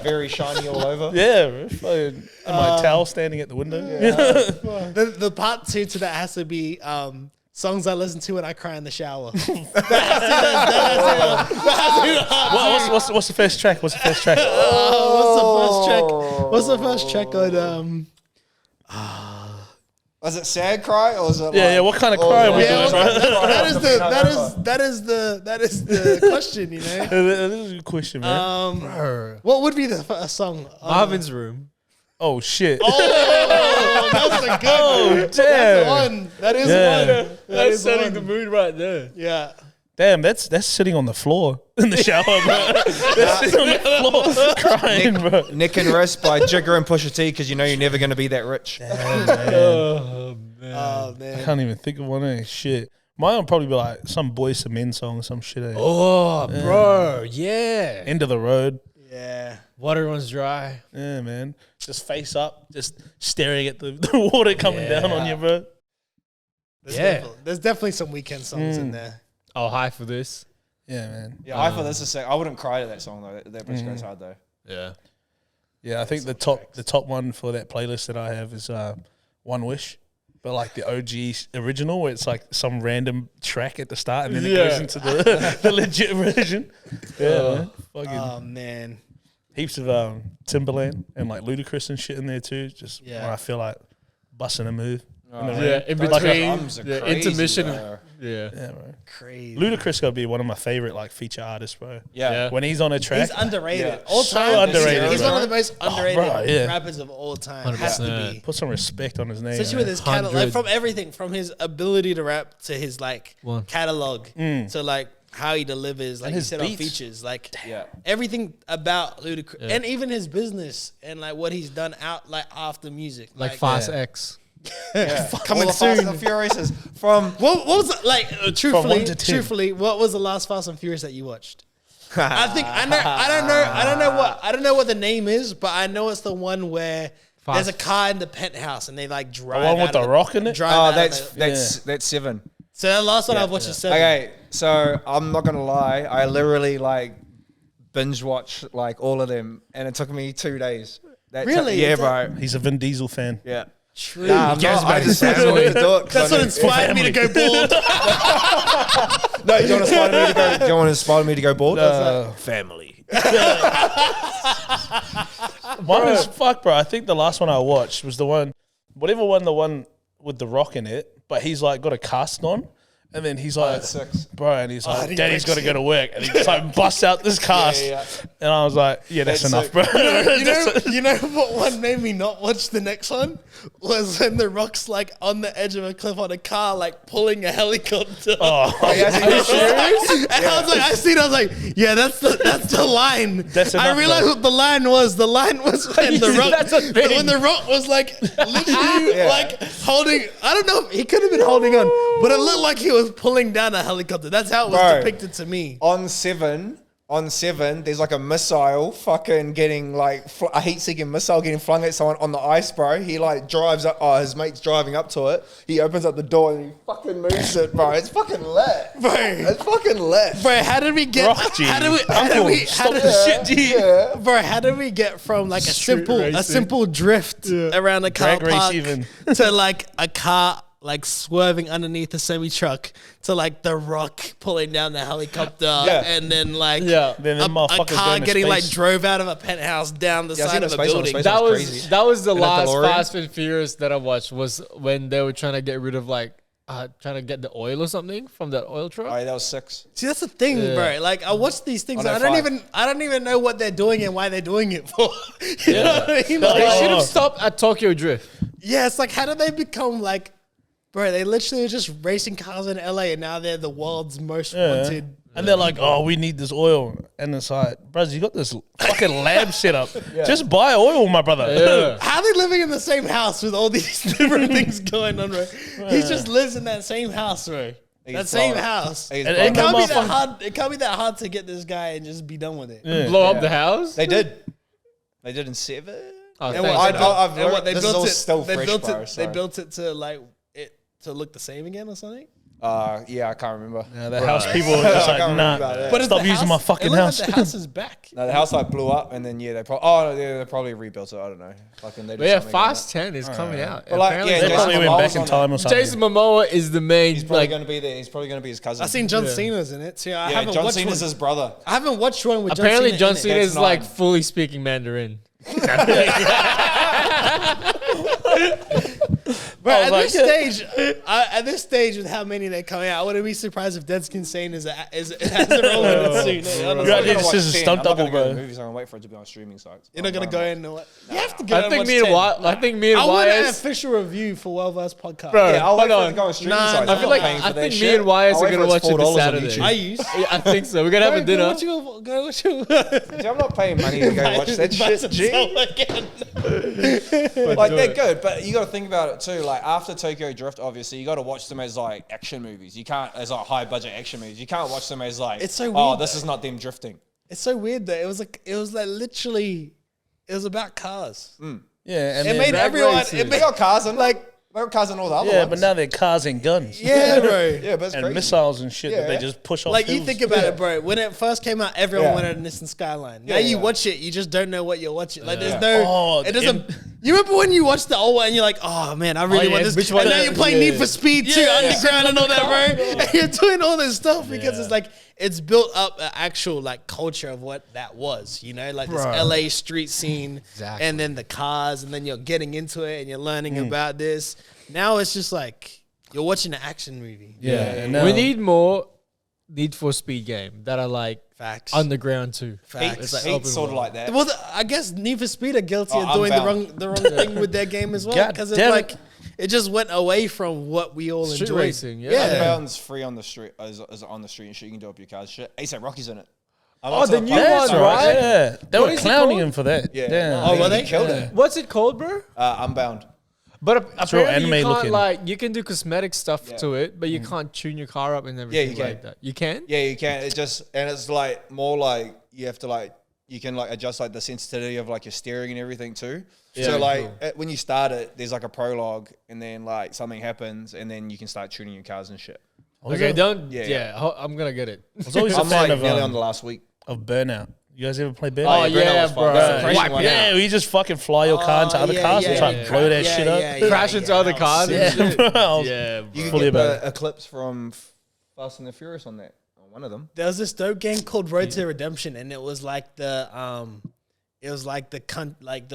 very shiny all over. Yeah, bro. Fucking- and my towel standing at the window. The part 2 to that has to be songs I listen to when I cry in the shower. What's the first track? What's the first track? What's the first track on? Was it sad cry or was it? Yeah, like, yeah. What kind of cry are we Yeah, doing, bro? that is the question, you know. This is a good question, man. What would be the first song? Marvin's Room. Oh shit! Oh, that's a good Oh, damn! one. That is Yeah. one. That That's is setting one. the mood right there. Yeah. Damn, that's sitting on the floor in the shower, bro. That's sitting on the floor crying, bro. Nick and Wrist by Jigger and Pusha T because you know you're never going to be that rich. Oh I man. can't even think of one. Shit, mine would probably be like some Boys to Men song, some shit. Oh, bro, yeah. End of the road. Yeah. Water runs dry. Yeah, man. Just face up, just staring at the water coming down on you, bro. There's definitely some Weeknd songs in there. Oh, hi for this. Yeah, man. Yeah, I thought this is sick. I wouldn't cry to that song though. That bitch goes hard though. Yeah. Yeah, I think the top one for that playlist that I have is One Wish. But like the OG original where it's like some random track at the start and then it goes into the legit version. Yeah, man. Fucking Oh man. heaps of Timberland and like Ludacris and shit in there too. Just when I feel like busting a move. In the Yeah, rain. in Those between drums are the crazy, intermission. bro. Yeah. Yeah, bro. Crazy. Ludacris gotta be one of my favorite like feature artists, bro. Yeah. When he's on a track, He's underrated. Yeah. All So time. underrated, He's bro. one of the most underrated bro, yeah. rappers of all time. Has to 100%. be. put some respect on his name. Especially man. with his catalog, 100. like from everything, from his ability to rap to his like One. catalog to like how he delivers, like And you his said on beats. features, like Yeah. everything about Ludacris, and even his business and like what he's done out like after music, Like Fast X. coming All the Fast soon. and Furious from What was it, like truthfully? 1 to 10. Truthfully, what was the last Fast and Furious that you watched? I think I don't know what the name is, but I know it's the one where there's a car in the penthouse and they like drive. The one with out the of rock in it? drive Oh, out of that's 7. so the last one I've watched is 7. Okay, so I'm not gonna lie, I literally like binge watched like all of them, and it took me 2 days. Really? Yeah, Is bro. He's a Vin Diesel fan. Yeah. True. Nah, I'm not. I just wanted to do it. 'cause That's I what knew- inspired me to go bald. No, do you want to inspire me to go? Do you want to inspire me to go bald? Family. Mine is fuck, bro. I think the last one I watched was the one with the rock in it, but he's like got a cast on. And then he's like, that's 6. bro, and he's like, didn't Daddy's break got to go to work. And he just like busts out this cast. yeah. And I was like, yeah, that's That's enough, sick. bro. You know what one made me not watch the next one was when the Rock's like on the edge of a cliff on a car, like pulling a helicopter. Oh, Are you serious? And I was like, I was like, yeah, that's the line. That's I enough, realized bro. what the line was. The line was when the Rock, That's a thing. when the Rock was like literally like holding. I don't know. He could have been holding on, but it looked like he was pulling down a helicopter. That's how it was Bro. depicted to me. On 7, there's like a missile fucking getting like a heat-seeking missile getting flung at someone on the ice, bro. He like drives up. Oh, his mate's driving up to it. He opens up the door and he fucking moves it, bro. It's fucking lit, Bro. It's fucking lit. Bro, how did we get? Rock G. How did we? How did Uncle, we? How stop did, the shit, G. Yeah. Bro, how did we get from like a racing. simple drift around a car Drag race park even. to like a car like swerving underneath a semi truck to like the Rock pulling down the helicopter and then like Yeah. Then them a motherfuckers car going to getting like space. drove out of a penthouse down the Yeah, I side seen of the a space on the building. space. That was crazy. that was the In a last DeLorean. Fast and Furious that I watched was when they were trying to get rid of like trying to get the oil or something from that oil truck. Oh, yeah, that was 6. See, that's the thing, Yeah. bro. Like I watch these things, Oh, no, and I 5. don't even know what they're doing and why they're doing it for. You know what I mean? Like, They should have stopped at Tokyo Drift. yeah, it's like how did they become like, bro? They literally were just racing cars in LA, and now they're the world's most wanted. And they're like, oh, we need this oil. And it's like, bros, you got this fucking lab set up. Just buy oil, my brother. Yeah. How are they living in the same house with all these different things going on, bro? He just lives in that same house, bro. That same blowing- house. He's And- blowing- and Can't be motherfucker- that hard. It can't be that hard to get this guy and just be done with it. Yeah. Blow up the house. They did. They did in 7. Oh, And thanks. what, I've and what they this is built all it? still They fresh, built bro, it. so. They built it to like it to look the same again or something. Yeah, I can't remember. Yeah, the house people are just I like, can't nah. remember that. But is Stop the using my house- fucking it looked house. Like the house is back. No, the house like blew up, and then they probably rebuilt it. I don't know. Fucking they did But yeah, something on Fast 10 is coming out. But like, Apparently yeah, They it's probably Jason went Momoa's back in on time it. or something. Jason Momoa is the main. He's probably like, going to be there. He's probably going to be his cousin. I seen John Cena's in it. So I Yeah, haven't John watched Cena's one. his brother. I haven't watched one with apparently John John Cena. Cena in it. is That's like 9. fully speaking Mandarin. Bro, I was like, at this stage, with how many they're coming out, I wouldn't be surprised if DEADSKINSANE has a role in it soon. You Honestly. got this is a stunt double, bro. Movies, I'm gonna wait for it to be on streaming sites. You're not gonna go in and what? You have to go. I think me and I want an YS. official review for Well-Versed podcast. Bro, Yeah, I'll wait hold for it on. to go on streaming Nah, sites. I I'm feel not like- paying for I that think me shit. and YS I'll are wait for gonna its watch it this $4 on Saturday. YouTube. I use. Yeah, I think so. We're gonna have a dinner. Dude, I'm not paying money to go watch that shit, G. Like, they're good, but you got to think about it too. Like, after Tokyo Drift, obviously, you got to watch them as like action movies. You can't, as like high budget action movies. You can't watch them as like, It's so oh, weird, this though. is not them drifting. It's so weird though. It was like literally, it was about cars. Yeah, and It then- made everyone. races. It They made, got cars and like, they got cars and all the other yeah, ones. but now they're cars and guns. yeah, bro. yeah, but it's And crazy. missiles and shit that they Yeah. just push off Like you hills. think about it, bro. When it first came out, everyone Yeah. wanted a Nissan Skyline. Now Yeah, you yeah. watch it, you just don't know what you're watching. Like there's Yeah. no. Oh, it doesn't. You remember when you watched the old one and you're like, oh man, I really Oh, want yeah, this. which one And now is- you're playing yeah. Need for Speed 2, Underground, and all that, bro. And you're doing all this stuff because it's like it's built up an actual like culture of what that was. You know, like this LA street scene, Exactly. and then the cars, and then you're getting into it and you're learning about this. Now it's just like you're watching an action movie. Yeah, and now- We need more Need for Speed game that are like Facts. underground too. Facts. It's like like open sort of world. like that. Well, I guess Need for Speed are guilty Oh, of doing Unbound. the wrong thing with their game as well God because it's damn it. like it just went away from what we all Street enjoyed. racing, yeah. Unbound's free on the street, is on the street and shit. You can do up your cars. Shit. ASAP Rocky's in it. Oh, the new That's one, right? Yeah, they What were is it clowning called? him for that. Yeah. Oh, were they? He killed it. What's it called, bro? Unbound. But real apparently you anime can't looking. like you can do cosmetic stuff Yeah. to it, but you can't tune your car up and everything you can. like that. You can? Yeah, you can. It just and it's like more like you have to like you can like adjust like the sensitivity of like your steering and everything too. Yeah, So like cool. when you start it, there's like a prologue, and then like something happens, and then you can start tuning your cars and shit. Okay, don't. Yeah, Yeah, I'm gonna get it. I was always a I'm fan like of nearly on the last week. Burnout. You guys ever play Oh Burnout? Burnout yeah, was fun. bro. That's the crazy Wipe one. it out. Yeah, you just fucking fly your car into other cars and try and blow that shit up. Crash into other cars. Yeah, And shit. bro. I was Yeah, You can fully get about the Eclipse from Fast and the Furious on that. On one of them. There was this dope game called Road to Redemption, and it was like the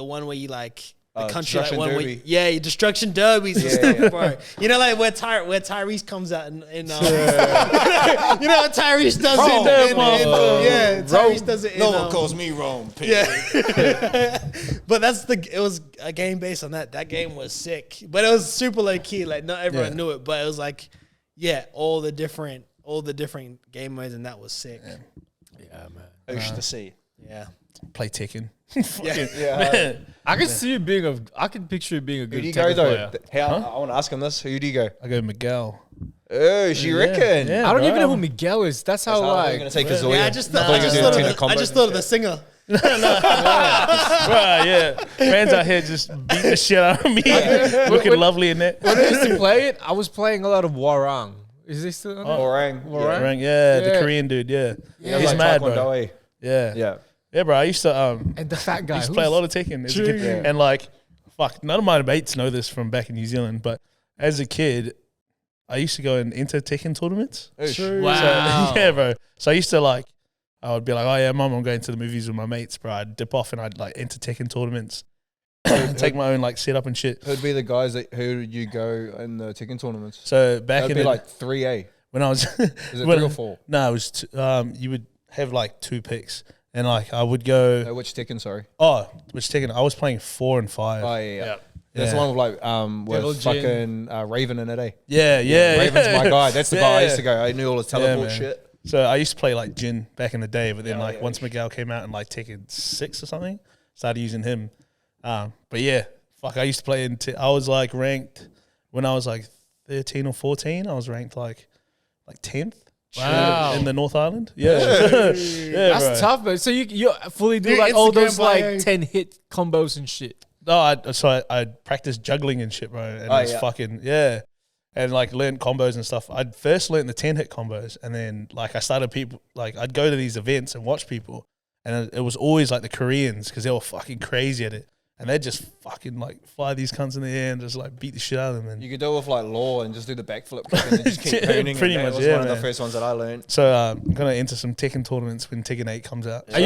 one where you like the country like Destruction one where Derby. your destruction derbies and Yeah, stuff, yeah. bro. You know, like where Tyrese comes out in you know what Tyrese does Tyrese does it in No one calls me wrong. yeah. But it was a game based on that. That game was sick. But it was super low key. Like not everyone knew it, but it was like, all the different game modes, and that was sick. yeah, man. Ocean to sea. Yeah. play Tekken. Yeah. I can see you being I can picture you being a Who good do you go Tekken though? player. I want to ask him this. Who do you go? I go Miguel. Oh, you reckon? Yeah, I don't bro. even know who Miguel is. That's how I'm like. gonna take Kazuya. Yeah, I just thought of the singer. Right, yeah. Fans out here just beat the shit out of me. Looking lovely in that. When I used to play it, I was playing a lot of Warang. Is this still on there? Orang. Warang? Right, yeah, the Yeah. Korean dude, yeah. Yeah, He's like mad, bro. Taekwondo. Yeah. Yeah. Yeah, bro. I used to And the fat guy. used to play a lot of Tekken as a kid. True. And like, fuck, none of my mates know this from back in New Zealand, but as a kid, I used to go and enter Tekken tournaments. True. Wow. So, yeah, bro. So I used to like, I would be like, oh yeah, mum, I'm going to the movies with my mates, bro. I'd dip off and I'd like enter Tekken tournaments, take my own like setup and shit. Who'd be the guys who you go in the Tekken tournaments? So back That'd in be the, like 3A. when I was, Is it when- 3 or 4? No, it was you would have like 2 picks, and like I would go. Which Tekken? Sorry. Oh, which Tekken? I was playing 4 and 5. Oh yeah. Yeah. That's the Yeah. one with like Devil with Jin. fucking Raven in it, eh? Yeah. Raven's my guy. That's the guy I Yeah. used to go. I knew all his teleport man. shit. So I used to play like Jin back in the day, but then Yeah, like yeah. once Miguel came out and like Tekken 6 or something, started using him. But yeah, fuck, I used to play I was like ranked when I was like 13 or 14. I was ranked like 10th. Wow. In the North Island. Yeah. Yeah, That's bro. tough, man. So you fully do Your like all Instagram those bio. like 10 hit combos and shit. No, I practiced juggling and shit, bro. And Oh, it's yeah. fucking, yeah. And like learned combos and stuff. I'd first learned the 10 hit combos, and then like I started I'd go to these events and watch people, and it was always like the Koreans because they were fucking crazy at it. And they'd just fucking like fly these cunts in the air and just like beat the shit out of them. And You could do it with like Law and just do the backflip kick and then just keep Yeah, turning. pretty and that much, was yeah, one of man. the first ones that I learned. so I'm gonna enter some Tekken tournaments when Tekken 8 comes out. Are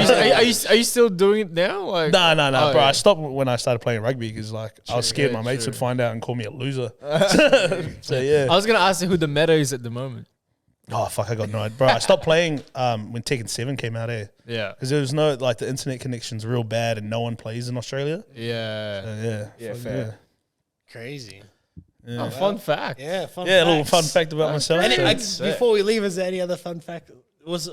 you still doing it now? Like No, Oh, bro. yeah. I stopped when I started playing rugby because like I was scared yeah, my mates true. would find out and call me a loser. So yeah. I was gonna ask you who the meta is at the moment. Oh fuck, I got no idea, bro. I stopped playing when Tekken 7 came out here Yeah. because there was no like the internet connection's real bad and no one plays in Australia. Yeah. So, yeah, Yeah, fuck, fair. Crazy. Yeah. Oh, fun fact. Yeah, fun Yeah, a little facts. fun fact about myself. And so- before we leave, is there any other fun fact? What's a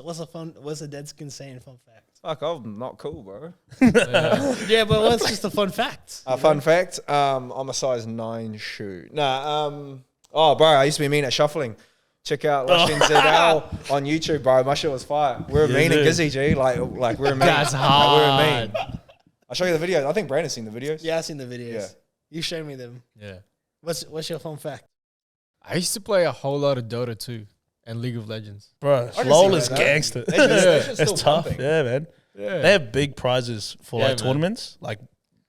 DEADSKINSANE fun fact? Fuck, I'm not cool, bro. Yeah, but what's just a fun fact? Fun fact, I'm a size 9 shoe. Oh, bro, I used to be mean at shuffling. Check out Lushin ZL on YouTube, bro. My shit was fire. We were mean and dude. Gizzy, G. Like we were mean. That's Like, hard. we were mean. I'll show you the videos. I think Brandon's seen the videos. Yeah, I've seen the videos. Yeah. You showed me them. Yeah. What's your fun fact? I used to play a whole lot of Dota 2 and League of Legends. bro, can LOL see is that. gangster. That shit's It's still tough. pumping. Yeah, man. Yeah. They have big prizes for Yeah, like man. tournaments. Like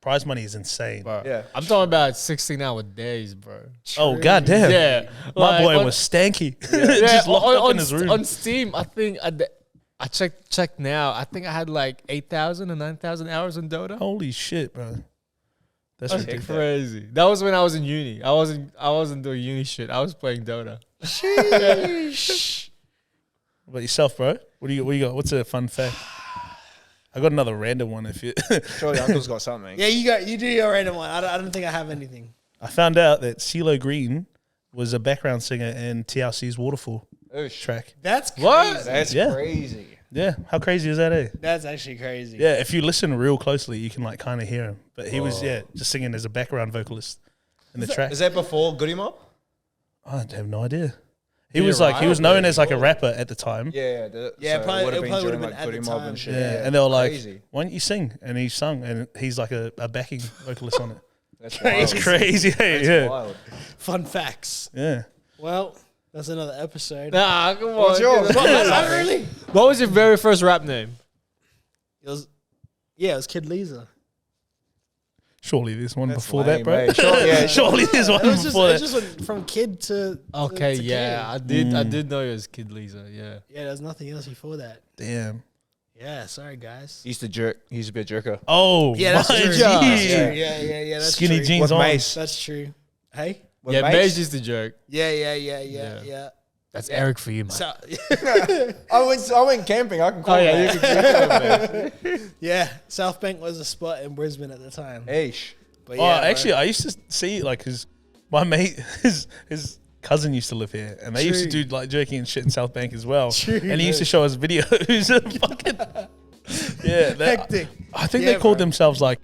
prize money is insane. Bro. Yeah. I'm talking about 16-hour days, bro. Oh goddamn. Yeah. My Like, boy on- was stanky. Yeah, Just locked up on, in his room. on Steam, I think I checked now. I think I had like 8,000 or 9,000 hours on Dota. Holy shit, bro. That's That's ridiculous. crazy. That was when I was in uni. I wasn't doing uni shit. I was playing Dota. What about yourself, bro? What do you got? What's a fun fact? I got another random one if you Surely Uncle's got something. Yeah, you do your random one. I don't think I have anything. I found out that Cee Lo Green was a background singer in TLC's Waterfall track. That's crazy. What? That's Yeah. crazy. Yeah, how crazy is that, eh? That's actually crazy. Yeah, if you listen real closely, you can like kind of hear him. But he was just singing as a background vocalist in the track. Is that before Goody Mob? I have no idea. He was known as like a rapper at the time. Yeah, probably- would have it probably during, would've been at Goody the Mob time. and shit. Yeah, and they were like, Crazy. "Why don't you sing?" And he sung, and he's like a backing vocalist on it. That's It's wild. crazy, hey? That's Yeah, wild. Fun facts. yeah. Well, that's another episode. Nah, come on. What's yours? Not really. What was your very first rap name? It was Kid Leza. Surely there's one That's before lame, that, bro. mate. Sure, yeah, Surely there's one It was before that. just went from kid to Okay, to yeah, kid. I did know it was Kid Leza. Yeah. Yeah, there's nothing else before that. Damn. Yeah, sorry guys. He used to jerk. He used to be a jerker. Oh, Yeah, that's my true. G. That's true. Yeah, that's Skinny true. jeans With on. Mace. That's true. Hey? With Yeah, Mace? Mage used to jerk. Yeah. That's Eric for you, man. So, I went camping. I can call that. yeah, South Bank was a spot in Brisbane at the time. Eish. But Oh, yeah, bro. actually, I used to see like my mate, his cousin used to live here, and they used to do like jerking and shit in South Bank as well. True, and he used to show us videos of fucking hectic. I think Yeah, they called bro. themselves like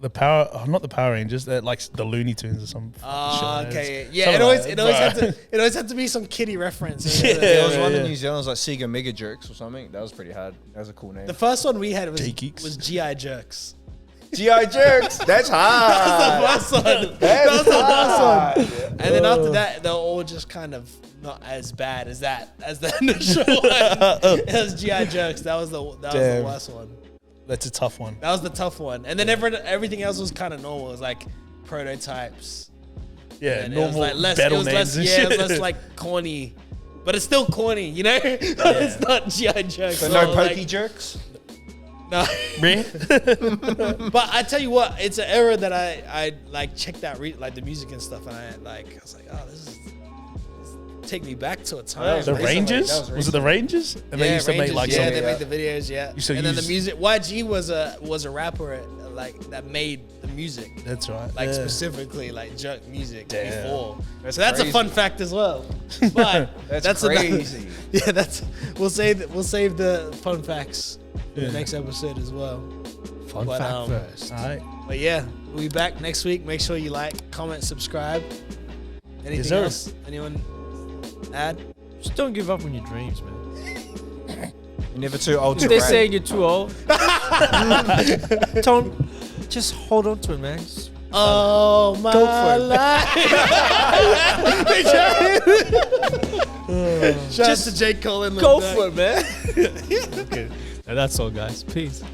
the Power, not the Power Rangers. They're like the Looney Tunes or something. Oh, okay. Yeah, Something it like always had to be some kiddie reference. Yeah. There was one yeah. in New Zealand, it was like Sega Mega Jerks or something. That was pretty hard. That was a cool name. The first one we had was J-Geeks. GI Jerks. G.I. Jerks. That's hard. That's the first one. That's That was the hard. first one. And then after that, they're all just kind of not as bad as the initial one. It was GI Jerks. That was the Damn. worst one. That's a tough one. That was the tough one. And then everything else was kind of normal. It was like prototypes. Yeah, And normal it was like less, battle it was names less, and yeah, shit. it was less like corny. But it's still corny, you know? It's not GI Jerks. So or no like- pokey jerks? No. Me? But I tell you what, it's an era that I like checked out like the music and stuff, and I was like, oh, this take me back to a time. The Recently, Rangers? that was Was it the Rangers? And they used to Rangers, make like yeah, some. they made the videos, yeah. Used to And then the use- music. YG was a rapper like that made the music. That's right. Like yeah. specifically like jerk music Damn. before. That's So that's a crazy. fun fact as well. But That's another- crazy. yeah, we'll save the fun facts for the next episode as well. Fun But, fact first. All right. But yeah, we'll be back next week. Make sure you like, comment, subscribe. Anything sir. else? Anyone add? Just don't give up on your dreams, man. You're never too old to They're rap. saying you're too old. Don't just hold on to it, man. Just Oh my Go for it. life. Shout out to J. Cole and Lil go Durk. for it, man. Okay. And that's all, guys. Peace.